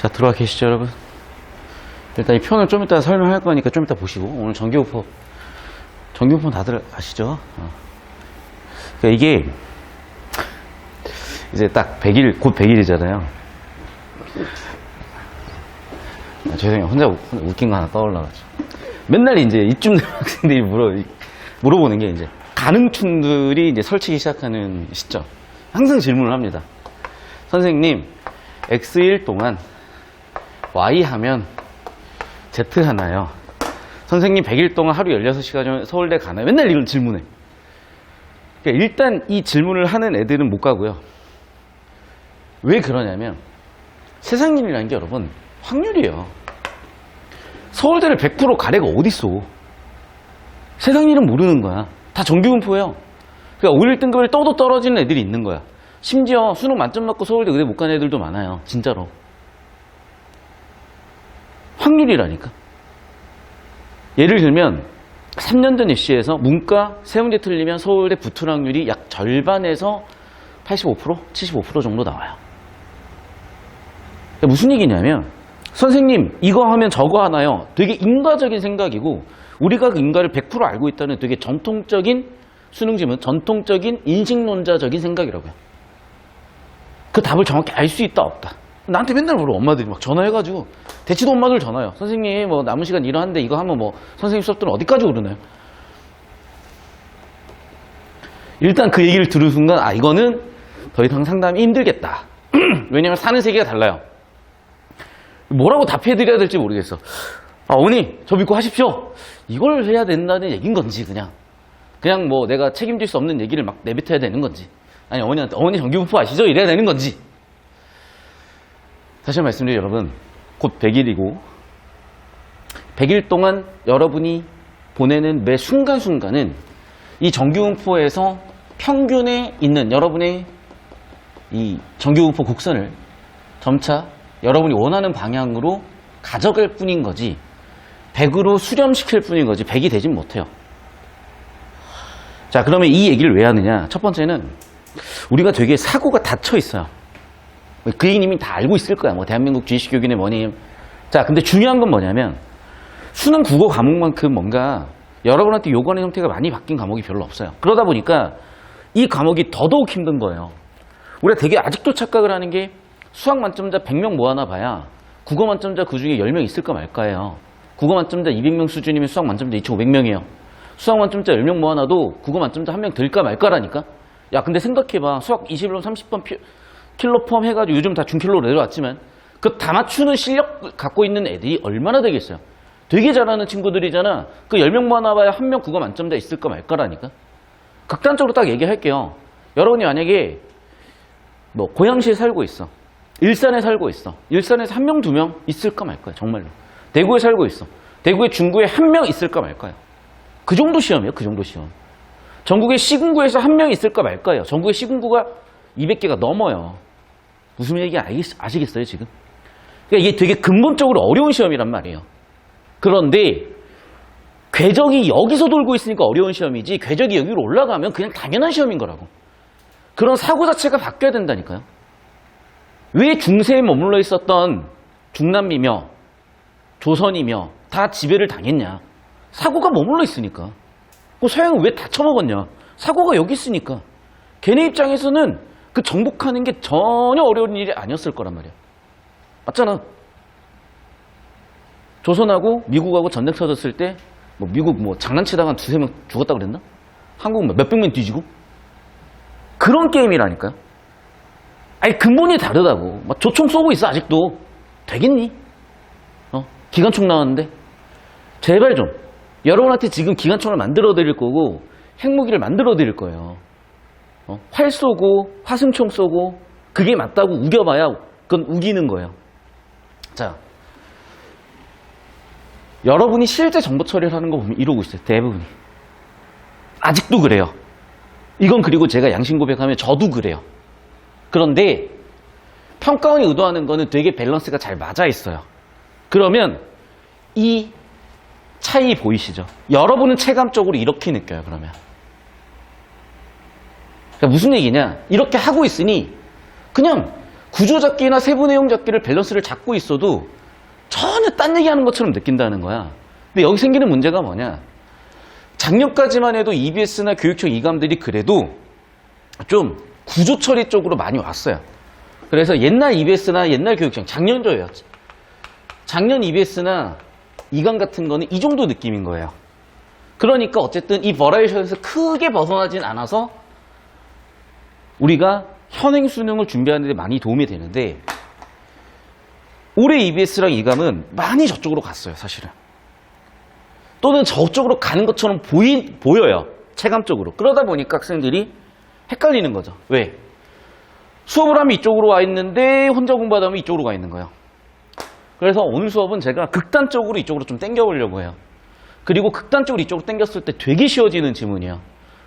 자, 들어와 계시죠, 여러분? 일단 이 편을 좀 이따 설명할 거니까 좀 이따 보시고, 오늘 전기요법 다들 아시죠? 그러니까 이게 이제 딱 100일, 곧 100일이잖아요. 죄송해요. 혼자 웃긴 거 하나 떠올라가지고. 맨날 이제 이쯤 되는 학생들이 물어보는 게 이제 가능충들이 이제 설치기 시작하는 시점. 항상 질문을 합니다. 선생님, X일 동안 Y 하면 Z 하나요? 선생님 100일 동안 하루 16시간 서울대 가나요? 맨날 이걸 질문해. 그러니까 일단 이 질문을 하는 애들은 못 가고요. 왜 그러냐면 세상 일이라는 게 여러분 확률이에요. 서울대를 100% 가래가 어딨어. 세상 일은 모르는 거야. 다 정규분포예요. 그러니까 5일 등급을 떠도 떨어지는 애들이 있는 거야. 심지어 수능 만점 맞고 서울대 의대 못 가는 애들도 많아요. 진짜로. 확률이라니까. 예를 들면 3년 전 입시에서 문과 3문제 틀리면 서울대 붙을 확률이 약 절반에서 85%? 75% 정도 나와요. 무슨 얘기냐면 선생님 이거 하면 저거 하나요? 되게 인과적인 생각이고 우리가 그 인과를 100% 알고 있다는 되게 전통적인 수능지문, 전통적인 인식론자적인 생각이라고요. 그 답을 정확히 알 수 있다 없다. 나한테 맨날 물어. 엄마들이 막 전화해가지고 대치도 엄마들 전화해요. 선생님 뭐 남은 시간 일하는데 이거 하면 뭐 선생님 수업들은 어디까지 오르나요? 일단 그 얘기를 들은 순간 아 이거는 더 이상 상담이 힘들겠다. 왜냐면 사는 세계가 달라요. 뭐라고 답해드려야 될지 모르겠어. 아 어머니 저 믿고 하십시오. 이걸 해야 된다는 얘기인 건지 그냥 뭐 내가 책임질 수 없는 얘기를 막 내뱉어야 되는 건지 아니 어머니한테 어머니 정규분포 아시죠? 이래야 되는 건지. 다시 말씀드려요 여러분. 곧 100일이고 100일 동안 여러분이 보내는 매 순간순간은 이 정규분포에서 평균에 있는 여러분의 이 정규분포 곡선을 점차 여러분이 원하는 방향으로 가져갈 뿐인 거지 100으로 수렴시킬 뿐인 거지 100이 되진 못해요. 자 그러면 이 얘기를 왜 하느냐. 첫 번째는 우리가 되게 사고가 닫혀 있어요. 그 얘기는 이미 다 알고 있을 거야. 뭐 대한민국 주입식교육이네 뭐니. 자 근데 중요한 건 뭐냐면 수능 국어 과목만큼 뭔가 여러분한테 요구하는 형태가 많이 바뀐 과목이 별로 없어요. 그러다 보니까 이 과목이 더더욱 힘든 거예요. 우리가 되게 아직도 착각을 하는 게 수학 만점자 100명 모아놔 봐야 국어 만점자 그 중에 10명 있을까 말까예요. 국어 만점자 200명 수준이면 수학 만점자 2,500명이에요. 수학 만점자 10명 모아놔도 국어 만점자 1명 될까 말까라니까. 야 근데 생각해봐. 수학 21번 30번 킬로 펌 해가지고 요즘 다 중킬로로 내려왔지만 그 다 맞추는 실력 갖고 있는 애들이 얼마나 되겠어요. 되게 잘하는 친구들이잖아. 그 10명 모아놔봐야 1명 국어 만점자 있을까 말까라니까. 극단적으로 딱 얘기할게요. 여러분이 만약에 뭐 고양시에 살고 있어. 일산에 살고 있어. 일산에서 1명, 2명 있을까 말까요. 정말로. 대구에 살고 있어. 대구에 중구에 1명 있을까 말까요. 그 정도 시험이에요. 그 정도 시험. 전국의 시군구에서 1명 있을까 말까요. 전국의 시군구가 200개가 넘어요. 무슨 얘기 아시겠어요 지금? 그러니까 이게 되게 근본적으로 어려운 시험이란 말이에요. 그런데 궤적이 여기서 돌고 있으니까 어려운 시험이지 궤적이 여기로 올라가면 그냥 당연한 시험인 거라고. 그런 사고 자체가 바뀌어야 된다니까요. 왜 중세에 머물러 있었던 중남미며 조선이며 다 지배를 당했냐. 사고가 머물러 있으니까. 서양은 왜 다 처먹었냐. 사고가 여기 있으니까. 걔네 입장에서는 그 정복하는 게 전혀 어려운 일이 아니었을 거란 말이야. 맞잖아. 조선하고 미국하고 전쟁 터졌을 때 뭐 미국 뭐 장난치다가 한 2-3명 죽었다 그랬나? 한국 몇백 명 뒤지고? 그런 게임이라니까요. 아니 근본이 다르다고. 막 조총 쏘고 있어 아직도. 되겠니? 기관총 나왔는데. 제발 좀. 여러분한테 지금 기관총을 만들어 드릴 거고 핵무기를 만들어 드릴 거예요. 활 쏘고 화승총 쏘고 그게 맞다고 우겨봐야 그건 우기는 거예요. 자, 여러분이 실제 정보 처리를 하는 거 보면 이러고 있어요. 대부분이. 아직도 그래요. 이건 그리고 제가 양심 고백하면 저도 그래요. 그런데 평가원이 의도하는 거는 되게 밸런스가 잘 맞아 있어요. 그러면 이 차이 보이시죠? 여러분은 체감적으로 이렇게 느껴요. 그러면 그러니까 무슨 얘기냐? 이렇게 하고 있으니 그냥 구조잡기나 세부 내용 잡기를 밸런스를 잡고 있어도 전혀 딴 얘기하는 것처럼 느낀다는 거야. 근데 여기 생기는 문제가 뭐냐? 작년까지만 해도 EBS나 교육청 이감들이 그래도 좀 구조 처리 쪽으로 많이 왔어요. 그래서 옛날 EBS나 옛날 교육청, 작년도예요. 작년 EBS나 이감 같은 거는 이 정도 느낌인 거예요. 그러니까 어쨌든 이 버라이어션에서 크게 벗어나진 않아서 우리가 현행 수능을 준비하는 데 많이 도움이 되는데 올해 EBS랑 이감은 많이 저쪽으로 갔어요, 사실은. 또는 저쪽으로 가는 것처럼 보여요, 체감적으로. 그러다 보니까 학생들이 헷갈리는 거죠. 왜? 수업을 하면 이쪽으로 와 있는데 혼자 공부하다 보면 이쪽으로 가 있는 거예요. 그래서 오늘 수업은 제가 극단적으로 이쪽으로 좀 당겨보려고 해요. 그리고 극단적으로 이쪽으로 당겼을 때 되게 쉬워지는 지문이에요.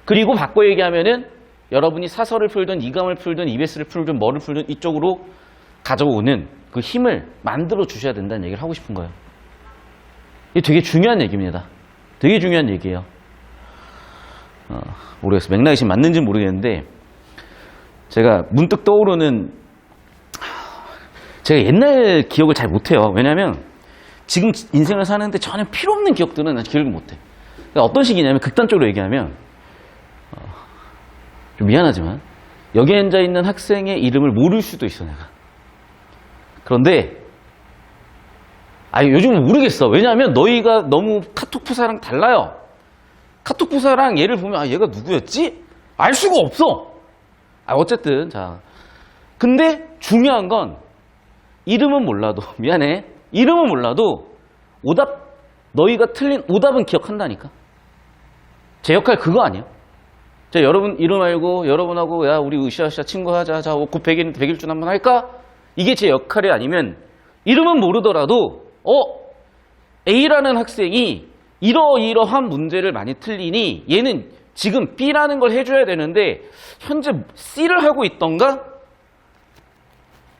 그리고 바꿔 얘기하면은 여러분이 사설을 풀든 이감을 풀든 EBS를 풀든 뭐를 풀든 이쪽으로 가져오는 그 힘을 만들어 주셔야 된다는 얘기를 하고 싶은 거예요. 이게 되게 중요한 얘기입니다. 되게 중요한 얘기예요. 모르겠어요. 맥락이 지금 맞는지는 모르겠는데 제가 문득 떠오르는 제가 옛날 기억을 잘 못해요. 왜냐하면 지금 인생을 사는데 전혀 필요 없는 기억들은 기억을 못해. 그러니까 어떤 식이냐면 극단적으로 얘기하면 좀 미안하지만 여기 앉아 있는 학생의 이름을 모를 수도 있어 내가. 그런데 요즘은 모르겠어. 왜냐하면 너희가 너무 카톡 프사랑 달라요. 카톡 프사랑 얘를 보면 얘가 누구였지? 알 수가 없어. 어쨌든 자 근데 중요한 건 이름은 몰라도 미안해. 이름은 몰라도 오답 너희가 틀린 오답은 기억한다니까. 제 역할 그거 아니야? 자 여러분 이름 알고 여러분하고 야 우리 으쌰으쌰 친구하자. 자 100일준 한번 할까? 이게 제 역할이 아니면 이름은 모르더라도 A라는 학생이 이러이러한 문제를 많이 틀리니 얘는 지금 B라는 걸 해줘야 되는데 현재 C를 하고 있던가?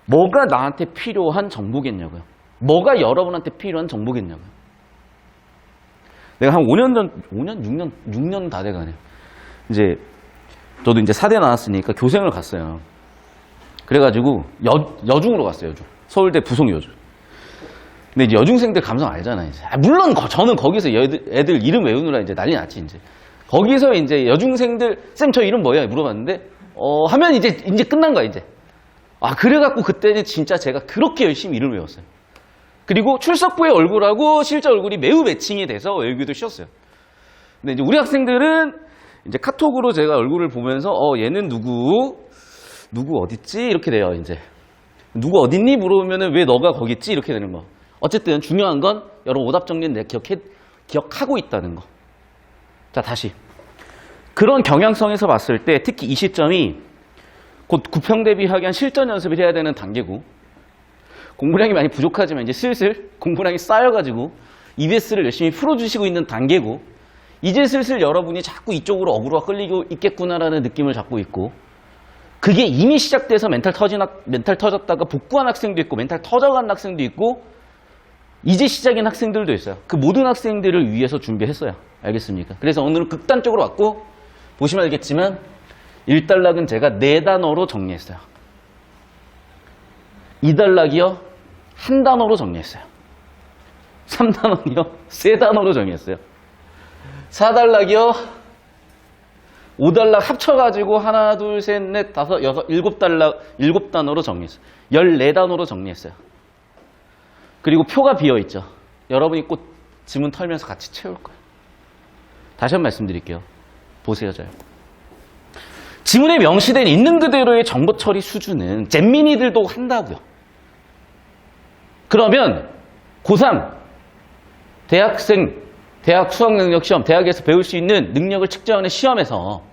뭐가 나한테 필요한 정보겠냐고요. 뭐가 여러분한테 필요한 정보겠냐고요. 내가 한 6년 다 돼가네. 이제 저도 이제 4대 나왔으니까 교생을 갔어요. 그래가지고 여중으로 갔어요. 여중. 서울대 부속 여중. 근데 이제 여중생들 감성 알잖아요. 이제. 물론 저는 거기서 애들 이름 외우느라 이제 난리 났지 이제. 거기서 이제 여중생들 쌤 저 이름 뭐예요? 물어봤는데 하면 이제 끝난 거야 이제. 그래갖고 그때는 진짜 제가 그렇게 열심히 이름 외웠어요. 그리고 출석부의 얼굴하고 실제 얼굴이 매우 매칭이 돼서 외우기도 쉬웠어요. 근데 이제 우리 학생들은 이제 카톡으로 제가 얼굴을 보면서 얘는 누구 어딨지? 이렇게 돼요 이제. 누구 어딨니? 물어보면은 왜 너가 거기 있지? 이렇게 되는 거. 어쨌든 중요한 건 여러분 오답 정리는 내가 기억하고 있다는 거. 자 다시 그런 경향성에서 봤을 때 특히 이 시점이 곧 구평 대비하기 한 실전 연습을 해야 되는 단계고 공부량이 많이 부족하지만 이제 슬슬 공부량이 쌓여가지고 EBS를 열심히 풀어주시고 있는 단계고 이제 슬슬 여러분이 자꾸 이쪽으로 어그로가 끌리고 있겠구나라는 느낌을 잡고 있고 그게 이미 시작돼서 멘탈 터졌다가 복구한 학생도 있고 멘탈 터져간 학생도 있고 이제 시작인 학생들도 있어요. 그 모든 학생들을 위해서 준비했어요. 알겠습니까? 그래서 오늘은 극단적으로 왔고 보시면 알겠지만 1단락은 제가 4단어로 정리했어요. 2단락이요 1단어로 정리했어요. 3단어는요 3단어로 정리했어요. 4단락이요 5단락 합쳐가지고 하나 둘 셋 넷 다섯 여섯 7단어로 정리했어요. 14단어로 정리했어요. 그리고 표가 비어있죠. 여러분이 꼭 지문 털면서 같이 채울 거예요. 다시 한 번 말씀드릴게요. 보세요. 잘. 지문에 명시된 있는 그대로의 정보 처리 수준은 잼민이들도 한다고요. 그러면 고3 대학생 대학 수학능력 시험 대학에서 배울 수 있는 능력을 측정하는 시험에서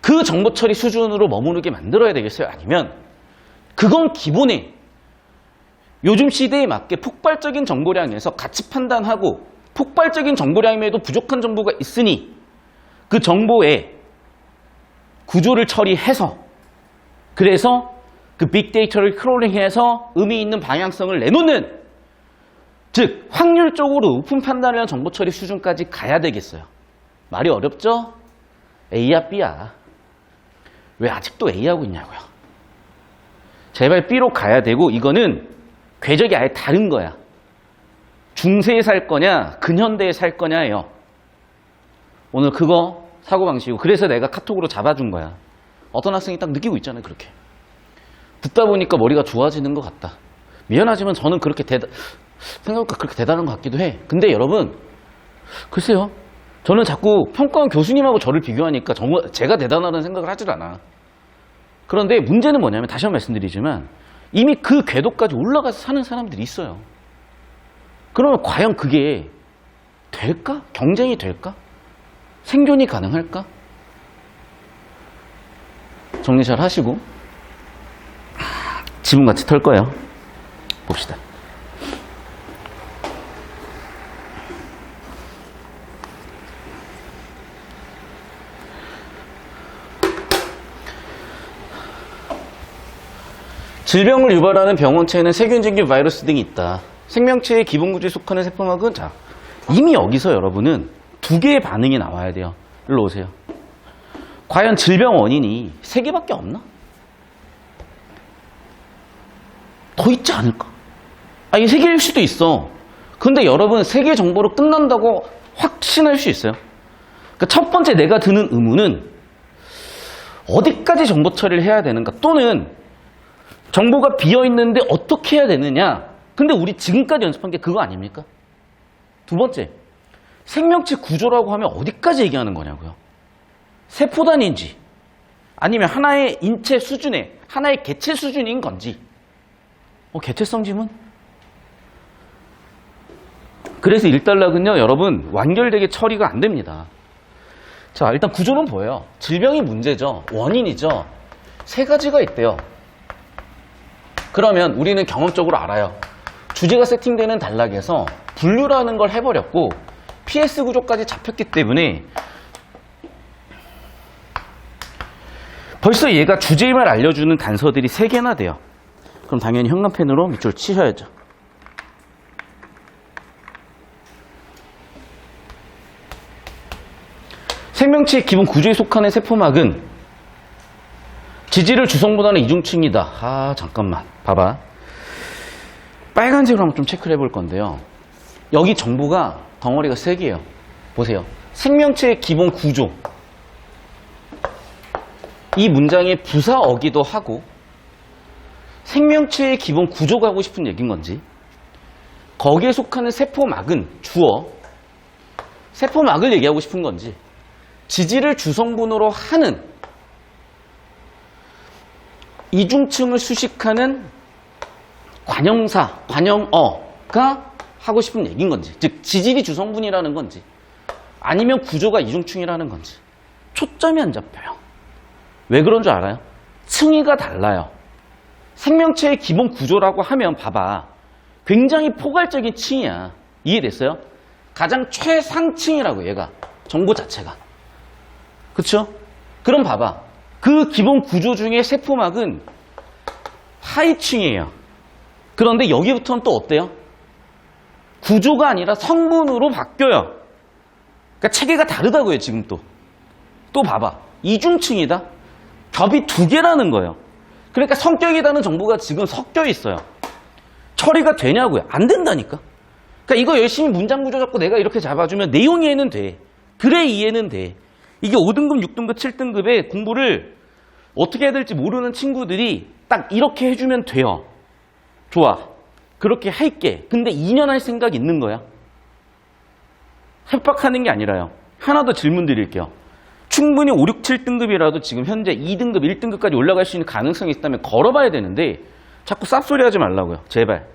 그 정보 처리 수준으로 머무르게 만들어야 되겠어요? 아니면 그건 기본에 요즘 시대에 맞게 폭발적인 정보량에서 가치 판단하고 폭발적인 정보량임에도 부족한 정보가 있으니 그 정보에 구조를 처리해서 그래서 그 빅데이터를 크롤링해서 의미 있는 방향성을 내놓는 즉 확률적으로 높은 판단을 한 정보 처리 수준까지 가야 되겠어요. 말이 어렵죠? A야 B야. 왜 아직도 A하고 있냐고요. 제발 B로 가야 되고 이거는 궤적이 아예 다른 거야. 중세에 살 거냐 근현대에 살 거냐예요. 오늘 그거 사고방식이고 그래서 내가 카톡으로 잡아준 거야. 어떤 학생이 딱 느끼고 있잖아요. 그렇게 듣다 보니까 머리가 좋아지는 것 같다. 미안하지만 저는 그렇게 생각보다 그렇게 대단한 것 같기도 해. 근데 여러분 글쎄요. 저는 자꾸 평가원 교수님하고 저를 비교하니까 제가 대단하다는 생각을 하질 않아. 그런데 문제는 뭐냐면 다시 한번 말씀드리지만 이미 그 궤도까지 올라가서 사는 사람들이 있어요. 그러면 과연 그게 될까? 경쟁이 될까? 생존이 가능할까? 정리 잘 하시고 지문같이 털 거예요. 봅시다. 질병을 유발하는 병원체에는 세균 바이러스 등이 있다. 생명체의 기본 구조에 속하는 세포막은 자 이미 여기서 여러분은 두 개의 반응이 나와야 돼요. 일로 오세요. 과연 질병 원인이 세 개밖에 없나? 더 있지 않을까? 이 세 개일 수도 있어. 근데 여러분 세 개 정보로 끝난다고 확신할 수 있어요? 그러니까 첫 번째 내가 드는 의문은 어디까지 정보 처리를 해야 되는가? 또는 정보가 비어있는데 어떻게 해야 되느냐? 근데 우리 지금까지 연습한 게 그거 아닙니까? 두 번째, 생명체 구조라고 하면 어디까지 얘기하는 거냐고요? 세포 단위인지 아니면 하나의 인체 수준의 하나의 개체 수준인 건지 개체성 지문? 그래서 일단락은요 여러분 완결되게 처리가 안 됩니다. 자 일단 구조는 뭐예요? 질병이 문제죠. 원인이죠. 세 가지가 있대요. 그러면 우리는 경험적으로 알아요. 주제가 세팅되는 단락에서 분류라는 걸 해버렸고 PS 구조까지 잡혔기 때문에 벌써 얘가 주제임을 알려주는 단서들이 3개나 돼요. 그럼 당연히 형광펜으로 밑줄 치셔야죠. 생명체의 기본 구조에 속하는 세포막은 지질을 주성분하는 이중층이다. 잠깐만 봐봐. 빨간색으로 한번 좀 체크를 해볼 건데요. 여기 정보가 덩어리가 3개예요. 보세요. 생명체의 기본 구조. 이 문장의 부사어기도 하고 생명체의 기본 구조가 하고 싶은 얘기인 건지 거기에 속하는 세포막은 주어 세포막을 얘기하고 싶은 건지 지질을 주성분으로 하는 이중층을 수식하는 관형사, 관형어가 하고 싶은 얘기인 건지 즉 지질이 주성분이라는 건지 아니면 구조가 이중층이라는 건지 초점이 안 잡혀요. 왜 그런 줄 알아요? 층위가 달라요. 생명체의 기본 구조라고 하면 봐봐. 굉장히 포괄적인 층이야. 이해됐어요? 가장 최상층이라고 얘가. 정보 자체가. 그쵸? 그럼 봐봐. 그 기본 구조 중에 세포막은 하위층이에요. 그런데 여기부터는 또 어때요? 구조가 아니라 성분으로 바뀌어요. 그러니까 체계가 다르다고요, 지금 또. 또 봐봐. 이중층이다? 겹이 2개라는 거예요. 그러니까 성격이라는 정보가 지금 섞여 있어요. 처리가 되냐고요? 안 된다니까. 그러니까 이거 열심히 문장 구조 잡고 내가 이렇게 잡아주면 내용 이해는 돼. 글의 이해는 돼. 이게 5등급, 6등급, 7등급의 공부를 어떻게 해야 될지 모르는 친구들이 딱 이렇게 해주면 돼요. 좋아. 그렇게 할게. 근데 2년 할 생각 있는 거야? 협박하는 게 아니라요. 하나 더 질문 드릴게요. 충분히 5, 6, 7등급이라도 지금 현재 2등급, 1등급까지 올라갈 수 있는 가능성이 있다면 걸어봐야 되는데 자꾸 쌉소리 하지 말라고요. 제발.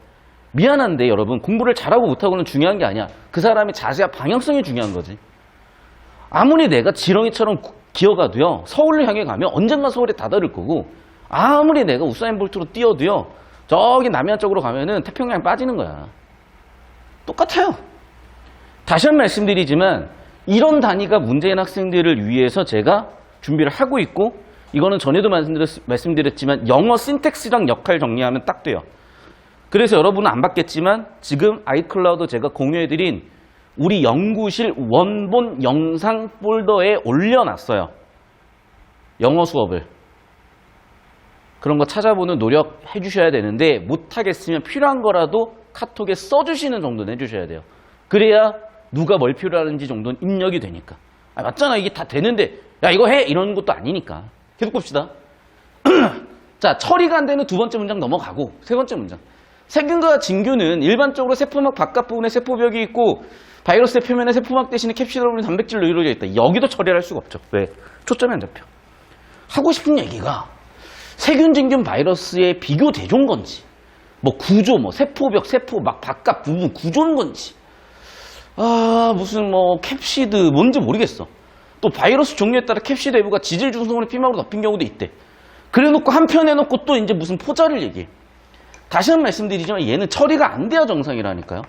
미안한데 여러분 공부를 잘하고 못하고는 중요한 게 아니야. 그 사람의 자세와 방향성이 중요한 거지. 아무리 내가 지렁이처럼 기어가도요. 서울을 향해 가면 언젠가 서울에 다다를 거고 아무리 내가 우사인 볼트로 뛰어도요. 저기 남해안 쪽으로 가면은 태평양 빠지는 거야. 똑같아요. 다시 한 번 말씀드리지만 이런 단위가 문제인 학생들을 위해서 제가 준비를 하고 있고 이거는 전에도 말씀드렸지만 영어 신텍스랑 역할 정리하면 딱 돼요. 그래서 여러분은 안 받겠지만 지금 아이클라우드 제가 공유해드린 우리 연구실 원본 영상 폴더에 올려놨어요. 영어 수업을. 그런 거 찾아보는 노력 해주셔야 되는데 못하겠으면 필요한 거라도 카톡에 써주시는 정도는 해주셔야 돼요. 그래야 누가 뭘 필요하는지 정도는 입력이 되니까. 아, 맞잖아. 이게 다 되는데 야 이거 해! 이런 것도 아니니까. 계속 봅시다. 자, 처리가 안 되는 두 번째 문장 넘어가고 세 번째 문장. 세균과 진균은 일반적으로 세포막 바깥 부분에 세포벽이 있고 바이러스의 표면에 세포막 대신에 캡시드로 불린 단백질로 이루어져 있다. 여기도 처리를 할 수가 없죠. 왜? 초점이 안 잡혀. 하고 싶은 얘기가 세균, 진균, 바이러스의 비교 대조인 건지 뭐 구조, 뭐 세포벽, 세포막 바깥 부분 구조인 건지 무슨 뭐 캡시드 뭔지 모르겠어. 또 바이러스 종류에 따라 캡시드 외부가 지질 중성으로 피막으로 덮인 경우도 있대. 그래놓고 한편 해놓고 또 이제 무슨 포자를 얘기해. 다시 한 번 말씀드리지만 얘는 처리가 안 돼야 정상이라니까요.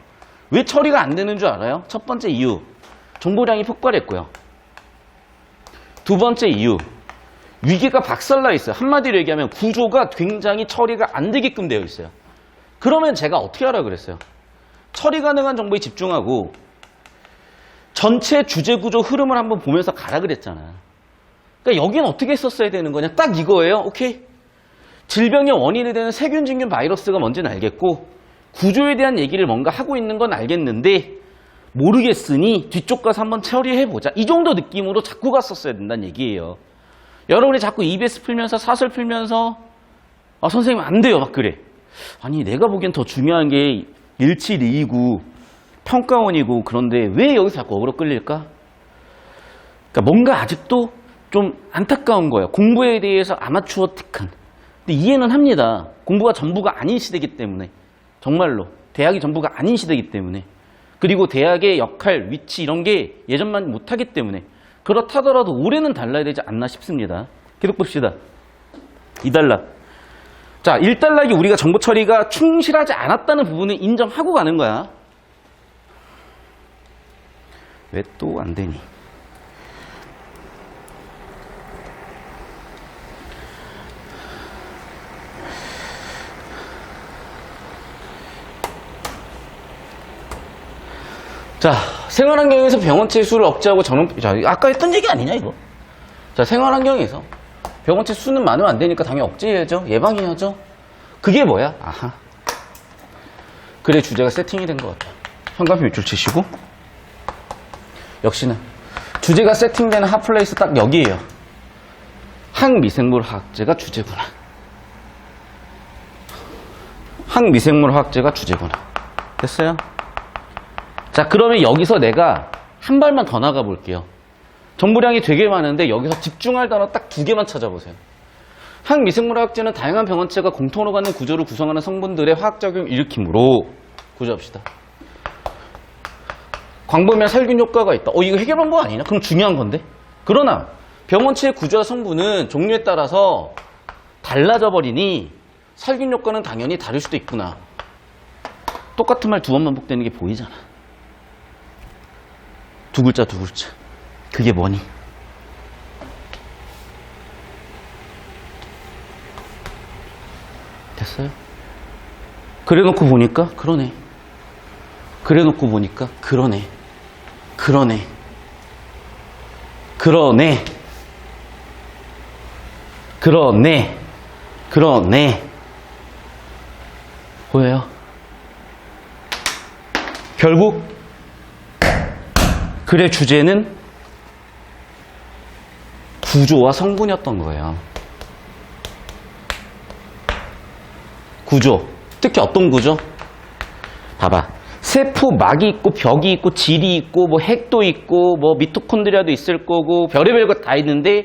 왜 처리가 안 되는 줄 알아요? 첫 번째 이유, 정보량이 폭발했고요. 두 번째 이유, 위기가 박살나 있어요. 한마디로 얘기하면 구조가 굉장히 처리가 안 되게끔 되어 있어요. 그러면 제가 어떻게 하라 그랬어요? 처리 가능한 정보에 집중하고 전체 주제 구조 흐름을 한번 보면서 가라 그랬잖아. 그러니까 여기는 어떻게 했었어야 되는 거냐? 딱 이거예요. 오케이. 질병의 원인이 되는 세균, 진균, 바이러스가 뭔지는 알겠고 구조에 대한 얘기를 뭔가 하고 있는 건 알겠는데 모르겠으니 뒤쪽 가서 한번 처리해보자. 이 정도 느낌으로 자꾸 갔었어야 된다는 얘기예요. 여러분이 자꾸 EBS 풀면서 사설 풀면서 선생님 안 돼요 막 그래. 아니 내가 보기엔 더 중요한 게 1722고 평가원이고 그런데 왜 여기서 자꾸 어그로 끌릴까? 그러니까 뭔가 아직도 좀 안타까운 거예요. 공부에 대해서 아마추어틱한. 근데 이해는 합니다. 공부가 전부가 아닌 시대이기 때문에. 정말로. 대학이 전부가 아닌 시대이기 때문에. 그리고 대학의 역할, 위치 이런 게 예전만 못하기 때문에. 그렇다더라도 올해는 달라야 되지 않나 싶습니다. 계속 봅시다. 2단락. 자, 1단락이 우리가 정보 처리가 충실하지 않았다는 부분을 인정하고 가는 거야. 왜 또 안 되니? 자, 생활환경에서 병원체 수를 억제하고 자, 아까 했던 얘기 아니냐 이거? 자, 생활환경에서 병원체 수는 많으면 안 되니까 당연히 억제해야죠. 예방해야죠. 그게 뭐야? 아하. 그래 주제가 세팅이 된 것 같아. 현관표 밑줄 치시고 역시나 주제가 세팅되는 핫플레이스 딱 여기에요. 항미생물 화학제가 주제구나. 항미생물 화학제가 주제구나. 됐어요? 자, 그러면 여기서 내가 한 발만 더 나가 볼게요. 정보량이 되게 많은데 여기서 집중할 단어 딱 2개만 찾아보세요. 항미생물 화학제는 다양한 병원체가 공통으로 갖는 구조를 구성하는 성분들의 화학작용을 일으키므로 구조합시다. 광범위한 살균 효과가 있다. 이거 해결 방법 아니냐? 그럼 중요한 건데. 그러나 병원체의 구조와 성분은 종류에 따라서 달라져 버리니 살균 효과는 당연히 다를 수도 있구나. 똑같은 말 2번 반복되는 게 보이잖아. 두 글자. 그게 뭐니? 됐어요? 그래놓고 보니까 그러네. 그래놓고 보니까 그러네. 보여요? 결국 글의 주제는 구조와 성분이었던 거예요. 구조. 특히 어떤 구조? 봐봐. 세포막이 있고 벽이 있고 질이 있고 뭐 핵도 있고 뭐 미토콘드리아도 있을 거고 별의별 것 다 있는데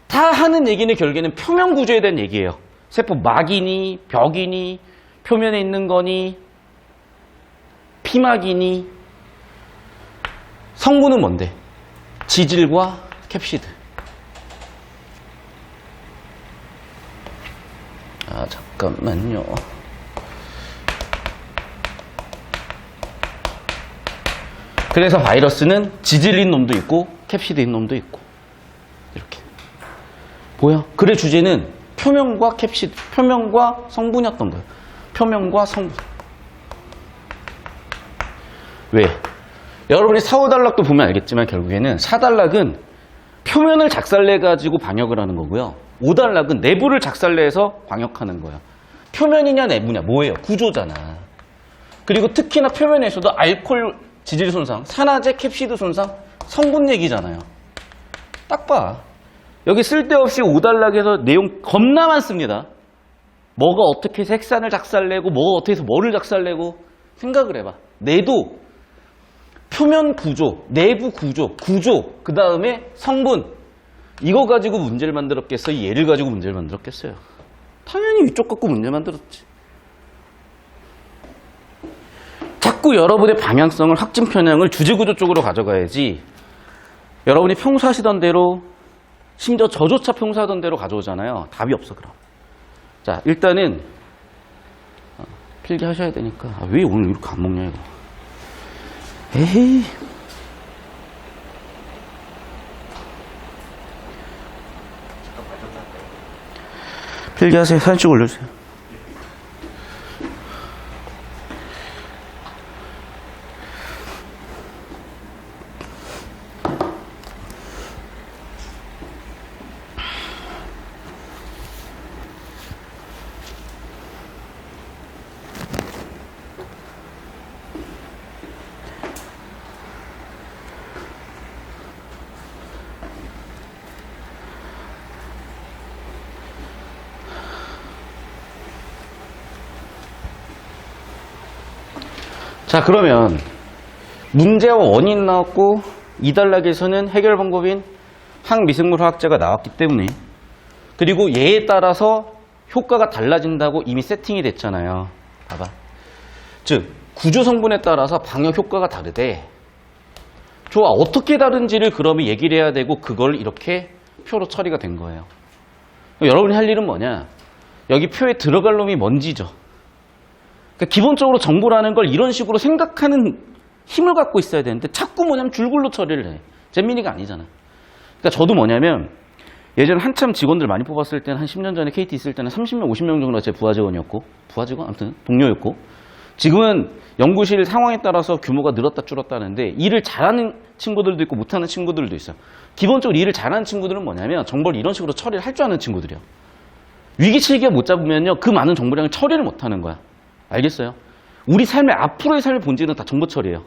다 하는 얘기는 결국에는 표면 구조에 대한 얘기예요. 세포막이니 벽이니 표면에 있는 거니 피막이니 성분은 뭔데? 지질과 캡시드. 잠깐만요. 그래서 바이러스는 지질인 놈도 있고 캡시드인 놈도 있고 이렇게 보여? 글의 주제는 표면과 캡시드, 표면과 성분이었던 거예요. 표면과 성분. 왜? 여러분이 4, 5단락도 보면 알겠지만 결국에는 4단락은 표면을 작살내가지고 반역을 하는 거고요. 오달락은 내부를 작살내서 광역하는 거예요. 표면이냐 내부냐 뭐예요? 구조잖아. 그리고 특히나 표면에서도 알코올 지질 손상, 산화제 캡시드 손상, 성분 얘기잖아요. 딱 봐. 여기 쓸데없이 오달락에서 내용 겁나 많습니다. 뭐가 어떻게 해서 핵산을 작살내고 뭐가 어떻게 해서 뭐를 작살내고 생각을 해봐. 내도 표면 구조, 내부 구조, 그 다음에 성분 이거 가지고 문제를 만들었겠어요? 얘를 가지고 문제를 만들었겠어요? 당연히 위쪽 갖고 문제 만들었지. 자꾸 여러분의 방향성을 확증 편향을 주제구조 쪽으로 가져가야지 여러분이 평소 하시던 대로 심지어 저조차 평소 하던 대로 가져오잖아요. 답이 없어 그럼. 자 일단은 필기하셔야 되니까 왜 오늘 이렇게 안 먹냐 이거. 에헤이. 필기하세요. 사진 찍어 올려주세요. 자 그러면 문제와 원인 나왔고 이단락에서는 해결 방법인 항미생물 화학제가 나왔기 때문에 그리고 얘에 따라서 효과가 달라진다고 이미 세팅이 됐잖아요. 봐봐. 즉 구조 성분에 따라서 방역 효과가 다르대. 좋아. 어떻게 다른지를 그러면 얘기를 해야 되고 그걸 이렇게 표로 처리가 된 거예요. 여러분이 할 일은 뭐냐. 여기 표에 들어갈 놈이 뭔지죠. 그러니까 기본적으로 정보라는 걸 이런 식으로 생각하는 힘을 갖고 있어야 되는데 자꾸 뭐냐면 줄글로 처리를 해. 잼민이가 아니잖아. 그러니까 저도 뭐냐면 예전에 한참 직원들 많이 뽑았을 때는 한 10년 전에 KT 있을 때는 30명, 50명 정도가 제 부하 직원이었고 부하 직원? 아무튼 동료였고 지금은 연구실 상황에 따라서 규모가 늘었다 줄었다 하는데 일을 잘하는 친구들도 있고 못하는 친구들도 있어요. 기본적으로 일을 잘하는 친구들은 뭐냐면 정보를 이런 식으로 처리를 할 줄 아는 친구들이에요. 위기치기가 못 잡으면요 그 많은 정보량을 처리를 못하는 거야. 알겠어요? 우리 삶의 앞으로의 삶의 본질은 다 정보 처리예요.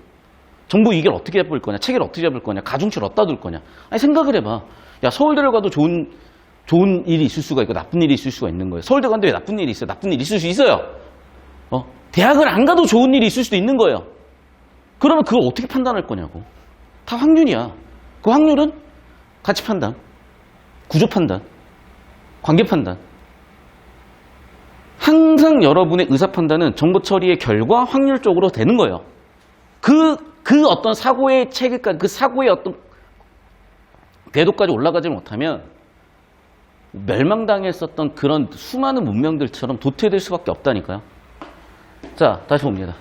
정보 이걸 어떻게 잡을 거냐, 체계를 어떻게 잡을 거냐, 가중치를 어디다 둘 거냐. 아니 생각을 해봐. 야 서울대를 가도 좋은 일이 있을 수가 있고 나쁜 일이 있을 수가 있는 거예요. 서울대 갔는데 왜 나쁜 일이 있어요? 나쁜 일이 있을 수 있어요. 대학을 안 가도 좋은 일이 있을 수도 있는 거예요. 그러면 그걸 어떻게 판단할 거냐고. 다 확률이야. 그 확률은 가치 판단, 구조 판단, 관계 판단. 항상 여러분의 의사 판단은 정보 처리의 결과 확률적으로 되는 거예요. 그 어떤 사고의 체계까지, 그 사고의 어떤 궤도까지 올라가지 못하면 멸망당했었던 그런 수많은 문명들처럼 도태될 수밖에 없다니까요. 자, 다시 봅니다.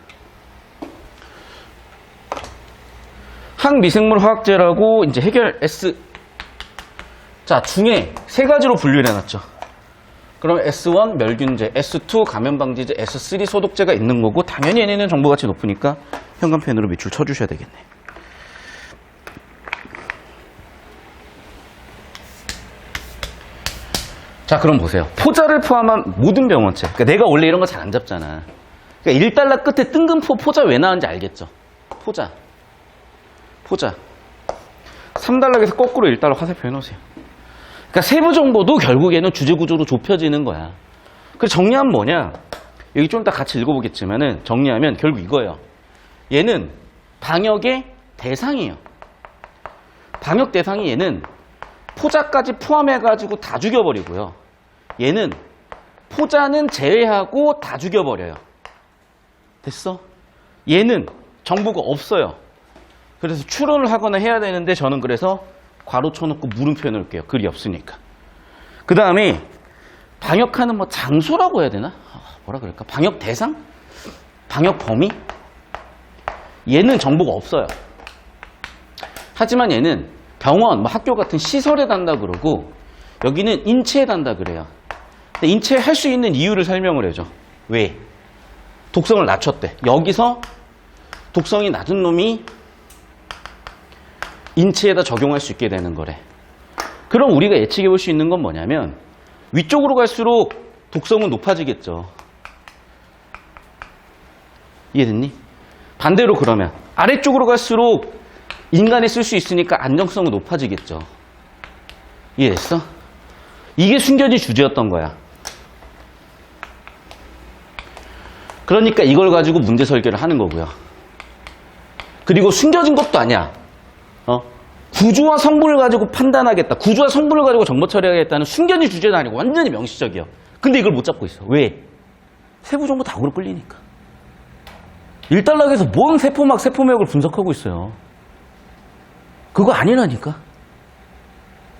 항미생물 화학제라고 이제 해결 S. 자, 중에 세 가지로 분류를 해놨죠. 그럼 S1 멸균제, S2 감염방지제, S3 소독제가 있는 거고 당연히 얘네는 정보가치 높으니까 현관펜으로 밑줄 쳐주셔야 되겠네. 자 그럼 보세요. 포자를 포함한 모든 병원체. 그러니까 내가 원래 이런 거 잘 안 잡잖아. 그러니까 1달러 끝에 뜬금포 포자 왜 나왔는지 알겠죠? 포자 3달러에서 거꾸로 1달러 화살표 해놓으세요. 그러니까 세부 정보도 결국에는 주제 구조로 좁혀지는 거야. 그래서 정리하면 뭐냐? 여기 좀 이따 같이 읽어보겠지만은 정리하면 결국 이거예요. 얘는 방역의 대상이에요. 방역 대상이 얘는 포자까지 포함해가지고 다 죽여버리고요. 얘는 포자는 제외하고 다 죽여버려요. 됐어? 얘는 정보가 없어요. 그래서 추론을 하거나 해야 되는데 저는 그래서 괄호 쳐놓고 물음표 해놓을게요. 글이 없으니까. 그 다음에 방역하는 뭐 장소라고 해야 되나? 뭐라 그럴까? 방역 대상? 방역 범위? 얘는 정보가 없어요. 하지만 얘는 병원, 뭐 학교 같은 시설에 단다 그러고 여기는 인체에 단다 그래요. 근데 인체에 할 수 있는 이유를 설명을 해줘. 왜? 독성을 낮췄대. 여기서 독성이 낮은 놈이 인체에다 적용할 수 있게 되는 거래. 그럼 우리가 예측해 볼 수 있는 건 뭐냐면 위쪽으로 갈수록 독성은 높아지겠죠. 이해됐니? 반대로 그러면 아래쪽으로 갈수록 인간이 쓸 수 있으니까 안정성은 높아지겠죠. 이해됐어? 이게 숨겨진 주제였던 거야. 그러니까 이걸 가지고 문제 설계를 하는 거고요. 그리고 숨겨진 것도 아니야. 구조와 성분을 가지고 판단하겠다. 구조와 성분을 가지고 정보 처리하겠다는 숨겨진 주제는 아니고 완전히 명시적이야. 근데 이걸 못 잡고 있어. 왜? 세부 정보 다구로 끌리니까. 일단락에서 뭔 세포막, 세포맥을 분석하고 있어요. 그거 아니라니까.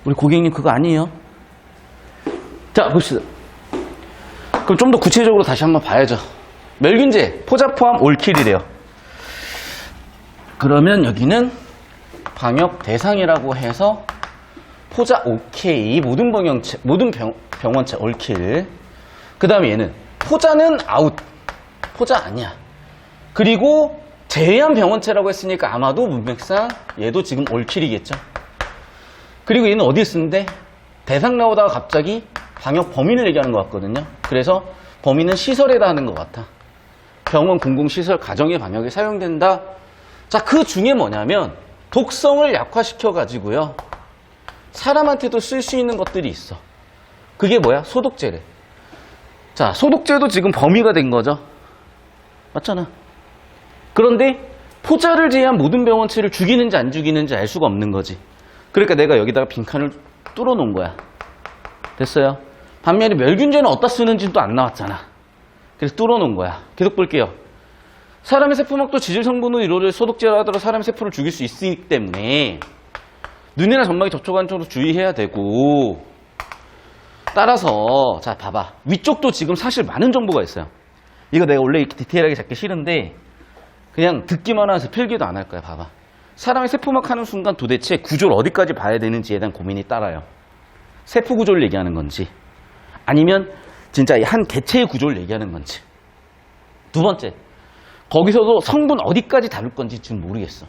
우리 고객님 그거 아니에요. 자, 봅시다. 그럼 좀 더 구체적으로 다시 한번 봐야죠. 멸균제, 포자 포함 올킬이래요. 그러면 여기는 방역 대상이라고 해서 포자 OK, 모든 병원체 올킬. 그 다음에 얘는 포자는 아웃, 포자 아니야. 그리고 제외한 병원체라고 했으니까 아마도 문맥상 얘도 지금 올킬이겠죠. 그리고 얘는 어디에 쓰는데? 대상 나오다가 갑자기 방역 범인을 얘기하는 것 같거든요. 그래서 범인은 시설에다 하는 것 같아. 병원, 공공시설, 가정의 방역에 사용된다. 자, 그 중에 뭐냐면 독성을 약화시켜가지고요. 사람한테도 쓸 수 있는 것들이 있어. 그게 뭐야? 소독제래. 자, 소독제도 지금 범위가 된 거죠. 맞잖아. 그런데 포자를 제외한 모든 병원체를 죽이는지 안 죽이는지 알 수가 없는 거지. 그러니까 내가 여기다가 빈칸을 뚫어 놓은 거야. 됐어요? 반면에 멸균제는 어디다 쓰는지는 또 안 나왔잖아. 그래서 뚫어 놓은 거야. 계속 볼게요. 사람의 세포막도 지질 성분으로 이루어질 소독제라 하더라도 사람의 세포를 죽일 수 있기 때문에 눈이나 점막이 접촉하는 쪽으로 주의해야 되고, 따라서 자 봐봐. 위쪽도 지금 사실 많은 정보가 있어요. 이거 내가 원래 이렇게 디테일하게 잡기 싫은데 그냥 듣기만 해서 필기도 안 할 거야. 봐봐. 사람의 세포막 하는 순간 도대체 구조를 어디까지 봐야 되는지에 대한 고민이 따라요. 세포 구조를 얘기하는 건지 아니면 진짜 한 개체의 구조를 얘기하는 건지. 두 번째, 거기서도 성분 어디까지 다룰 건지 지금 모르겠어.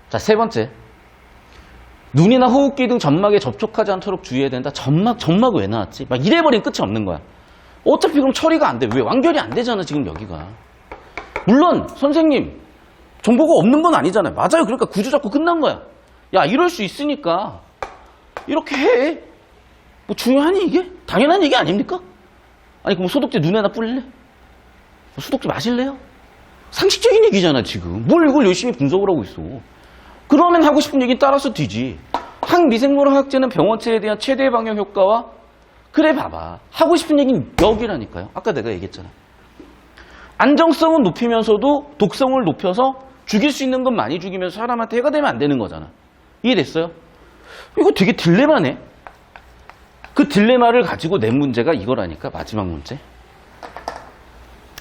자, 세 번째, 눈이나 호흡기 등 점막에 접촉하지 않도록 주의해야 된다. 점막 왜 나왔지? 막 이래버리면 끝이 없는 거야. 어차피 그럼 처리가 안 돼. 왜? 완결이 안 되잖아 지금 여기가. 물론 선생님 정보가 없는 건 아니잖아요. 맞아요. 그러니까 구조 잡고 끝난 거야. 야, 이럴 수 있으니까 이렇게 해. 뭐 중요하니 이게? 당연한 얘기 아닙니까? 아니 그럼 소독제 눈에다 뿌릴래? 소독제 마실래요? 상식적인 얘기잖아 지금. 뭘 이걸 열심히 분석을 하고 있어. 그러면 하고 싶은 얘기는 따라서 뒤지. 항미생물 화학제는 병원체에 대한 최대 방역 효과와, 그래 봐봐. 하고 싶은 얘기는 여기라니까요. 아까 내가 얘기했잖아. 안정성은 높이면서도 독성을 높여서 죽일 수 있는 건 많이 죽이면서 사람한테 해가 되면 안 되는 거잖아. 이해됐어요? 이거 되게 딜레마네. 그 딜레마를 가지고 낸 문제가 이거라니까. 마지막 문제.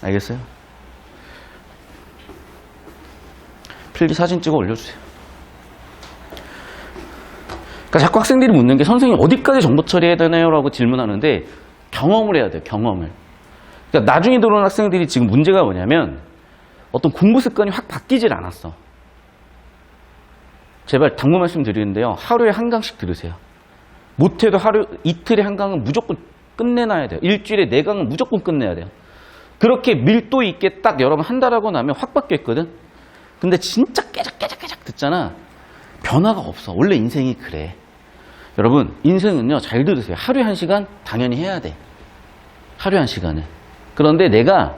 알겠어요? 필기 사진 찍어 올려주세요. 그러니까 자꾸 학생들이 묻는 게 선생님 어디까지 정보 처리해야 되나요? 라고 질문하는데 경험을 해야 돼요. 경험을. 그러니까 나중에 들어오는 학생들이 지금 문제가 뭐냐면 어떤 공부 습관이 확 바뀌질 않았어. 제발 당부 말씀드리는데요. 하루에 한 강씩 들으세요. 못해도 이틀에 한 강은 무조건 끝내놔야 돼요. 일주일에 4강은 무조건 끝내야 돼요. 그렇게 밀도 있게 딱 여러분 한 달 하고 나면 확 바뀌었거든. 근데 진짜 깨작깨작 듣잖아. 변화가 없어. 원래 인생이 그래. 여러분 인생은요, 잘 들으세요. 하루에 1시간 당연히 해야 돼. 하루에 1시간은. 그런데 내가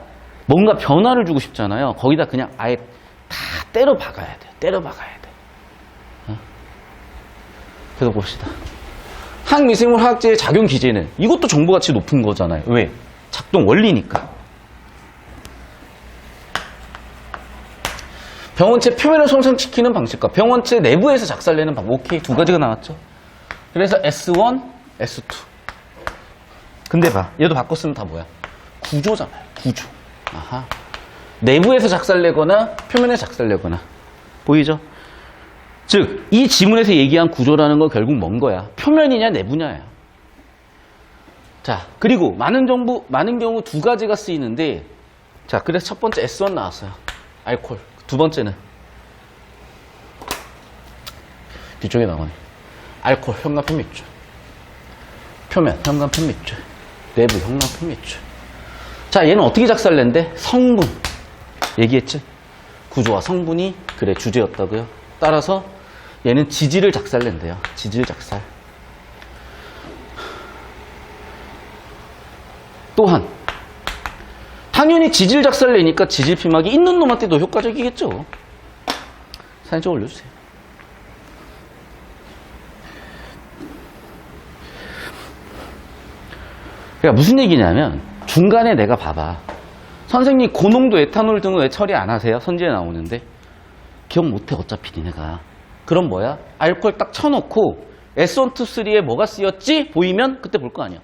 뭔가 변화를 주고 싶잖아요. 거기다 그냥 아예 다 때려 박아야 돼. 때려 박아야 돼. 계속 봅시다. 항미생물 화학제의 작용 기제는, 이것도 정보가치 높은 거잖아요. 왜? 작동 원리니까. 병원체 표면을 손상시키는 방식과 병원체 내부에서 작살내는 방법. 오케이, 두 가지가 나왔죠. 그래서 S1, S2. 근데 봐, 얘도 바꿨으면 다 뭐야? 구조잖아요. 구조. 아하. 내부에서 작살내거나 표면에서 작살내거나. 보이죠? 즉, 이 지문에서 얘기한 구조라는 건 결국 뭔 거야? 표면이냐 내부냐야. 자, 그리고 많은 경우 두 가지가 쓰이는데, 자, 그래서 첫 번째 S1 나왔어요. 알코올. 두 번째는 뒤쪽에 나오네. 알코올, 혈납 현미주. 표면, 현관 편밑줄, 내부 현관 편밑줄. 자, 얘는 어떻게 작살낸대? 성분. 얘기했지? 구조와 성분이 그래 주제였다고요. 따라서 얘는 지지를 작살낸대요. 지질 작살. 또한 당연히 지질 작살내니까 지질 피막이 있는 놈한테 더 효과적이겠죠. 사진 좀 올려주세요. 그러니까 무슨 얘기냐면 중간에 내가 봐봐. 선생님 고농도 에탄올 등은 왜 처리 안 하세요? 선지에 나오는데 기억 못해 어차피 니네가. 그럼 뭐야? 알코올 딱 쳐놓고 S123에 뭐가 쓰였지? 보이면 그때 볼 거 아니야.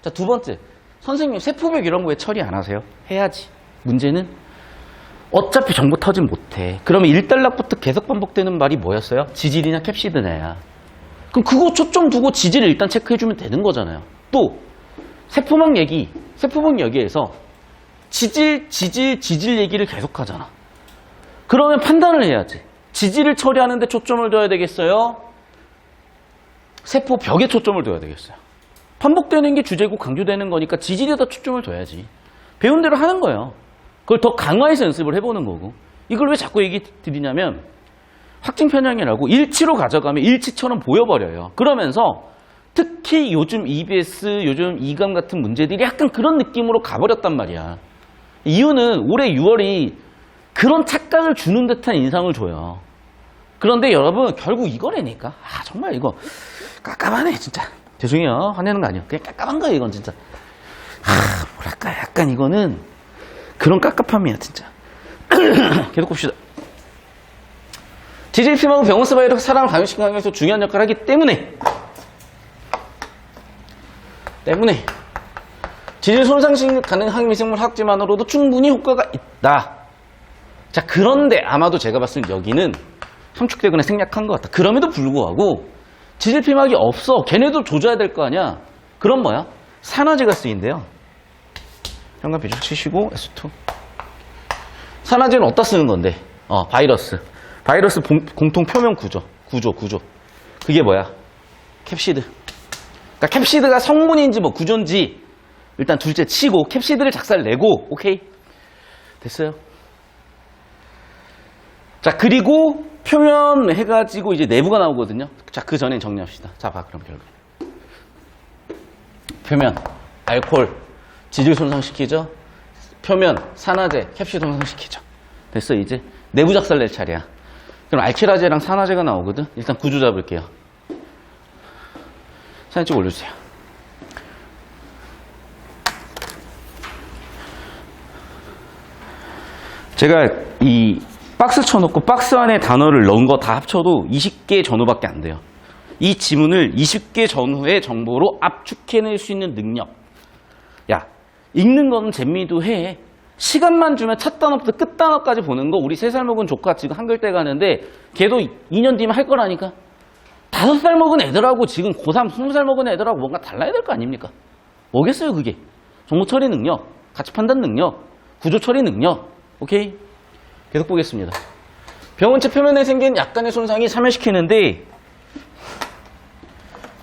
자, 두 번째. 선생님 세포벽 이런 거 왜 처리 안 하세요? 해야지. 문제는 어차피 정보 터진 못해. 그러면 1단락부터 계속 반복되는 말이 뭐였어요? 지질이냐 캡시드냐야. 그럼 그거 초점 두고 지질을 일단 체크해주면 되는 거잖아요. 또 세포막 얘기, 세포막 얘기에서 지질 얘기를 계속 하잖아. 그러면 판단을 해야지. 지질을 처리하는데 초점을 둬야 되겠어요? 세포벽에 초점을 둬야 되겠어요? 반복되는 게 주제고 강조되는 거니까 지질에다 초점을 둬야지. 배운 대로 하는 거예요. 그걸 더 강화해서 연습을 해보는 거고. 이걸 왜 자꾸 얘기 드리냐면 확증 편향이라고 일치로 가져가면 일치처럼 보여버려요. 그러면서 특히 요즘 EBS, 요즘 이감 같은 문제들이 약간 그런 느낌으로 가버렸단 말이야. 이유는 올해 6월이 그런 착각을 주는 듯한 인상을 줘요. 그런데 여러분 결국 이거라니까. 아 정말 이거 깝깝하네 진짜. 죄송해요. 화내는 거 아니에요. 그냥 깝깝한 거예요 이건 진짜. 뭐랄까 약간 이거는 그런 깝깝함이야 진짜. 계속 봅시다. 지질피하고 병원스 바이러스 사람을 감염시키는 환경에서 중요한 역할을 하기 때문에 지질 손상 가능 항미생물 학제만으로도 충분히 효과가 있다. 자, 그런데 아마도 제가 봤을 때 여기는 함축되거나 생략한 것 같다. 그럼에도 불구하고 지질 피막이 없어. 걔네도 조져야 될 거 아니야. 그럼 뭐야? 산화제가 쓰인대요. 현관 비중 치시고 S2. 산화제는 어디다 쓰는 건데? 바이러스. 바이러스 공통 표면 구조. 그게 뭐야? 캡시드. 그러니까 캡시드가 성분인지 뭐 구조인지 일단 둘째 치고 캡시드를 작살내고 오케이? 됐어요. 자, 그리고 표면 해가지고 이제 내부가 나오거든요. 자, 그 전에 정리합시다. 자, 봐, 그럼 결국. 표면, 알코올, 지질 손상시키죠? 표면, 산화제, 캡시드 손상시키죠? 됐어, 이제. 내부 작살낼 차례야. 그럼 알키라제랑 산화제가 나오거든? 일단 구조 잡을게요. 사진 좀 올려주세요. 제가 이 박스 쳐놓고 박스 안에 단어를 넣은 거 다 합쳐도 20개 전후밖에 안 돼요. 이 지문을 20개 전후의 정보로 압축해낼 수 있는 능력. 야, 읽는 거는 재미도 해. 시간만 주면 첫 단어부터 끝 단어까지 보는 거 우리 3살 먹은 조카 지금 한글대 가는데 걔도 2년 뒤면 할 거라니까. 5살 먹은 애들하고 지금 고3, 20살 먹은 애들하고 뭔가 달라야 될 거 아닙니까? 뭐겠어요 그게? 정보 처리 능력, 가치 판단 능력, 구조 처리 능력. 오케이? 계속 보겠습니다. 병원체 표면에 생긴 약간의 손상이 사멸시키는데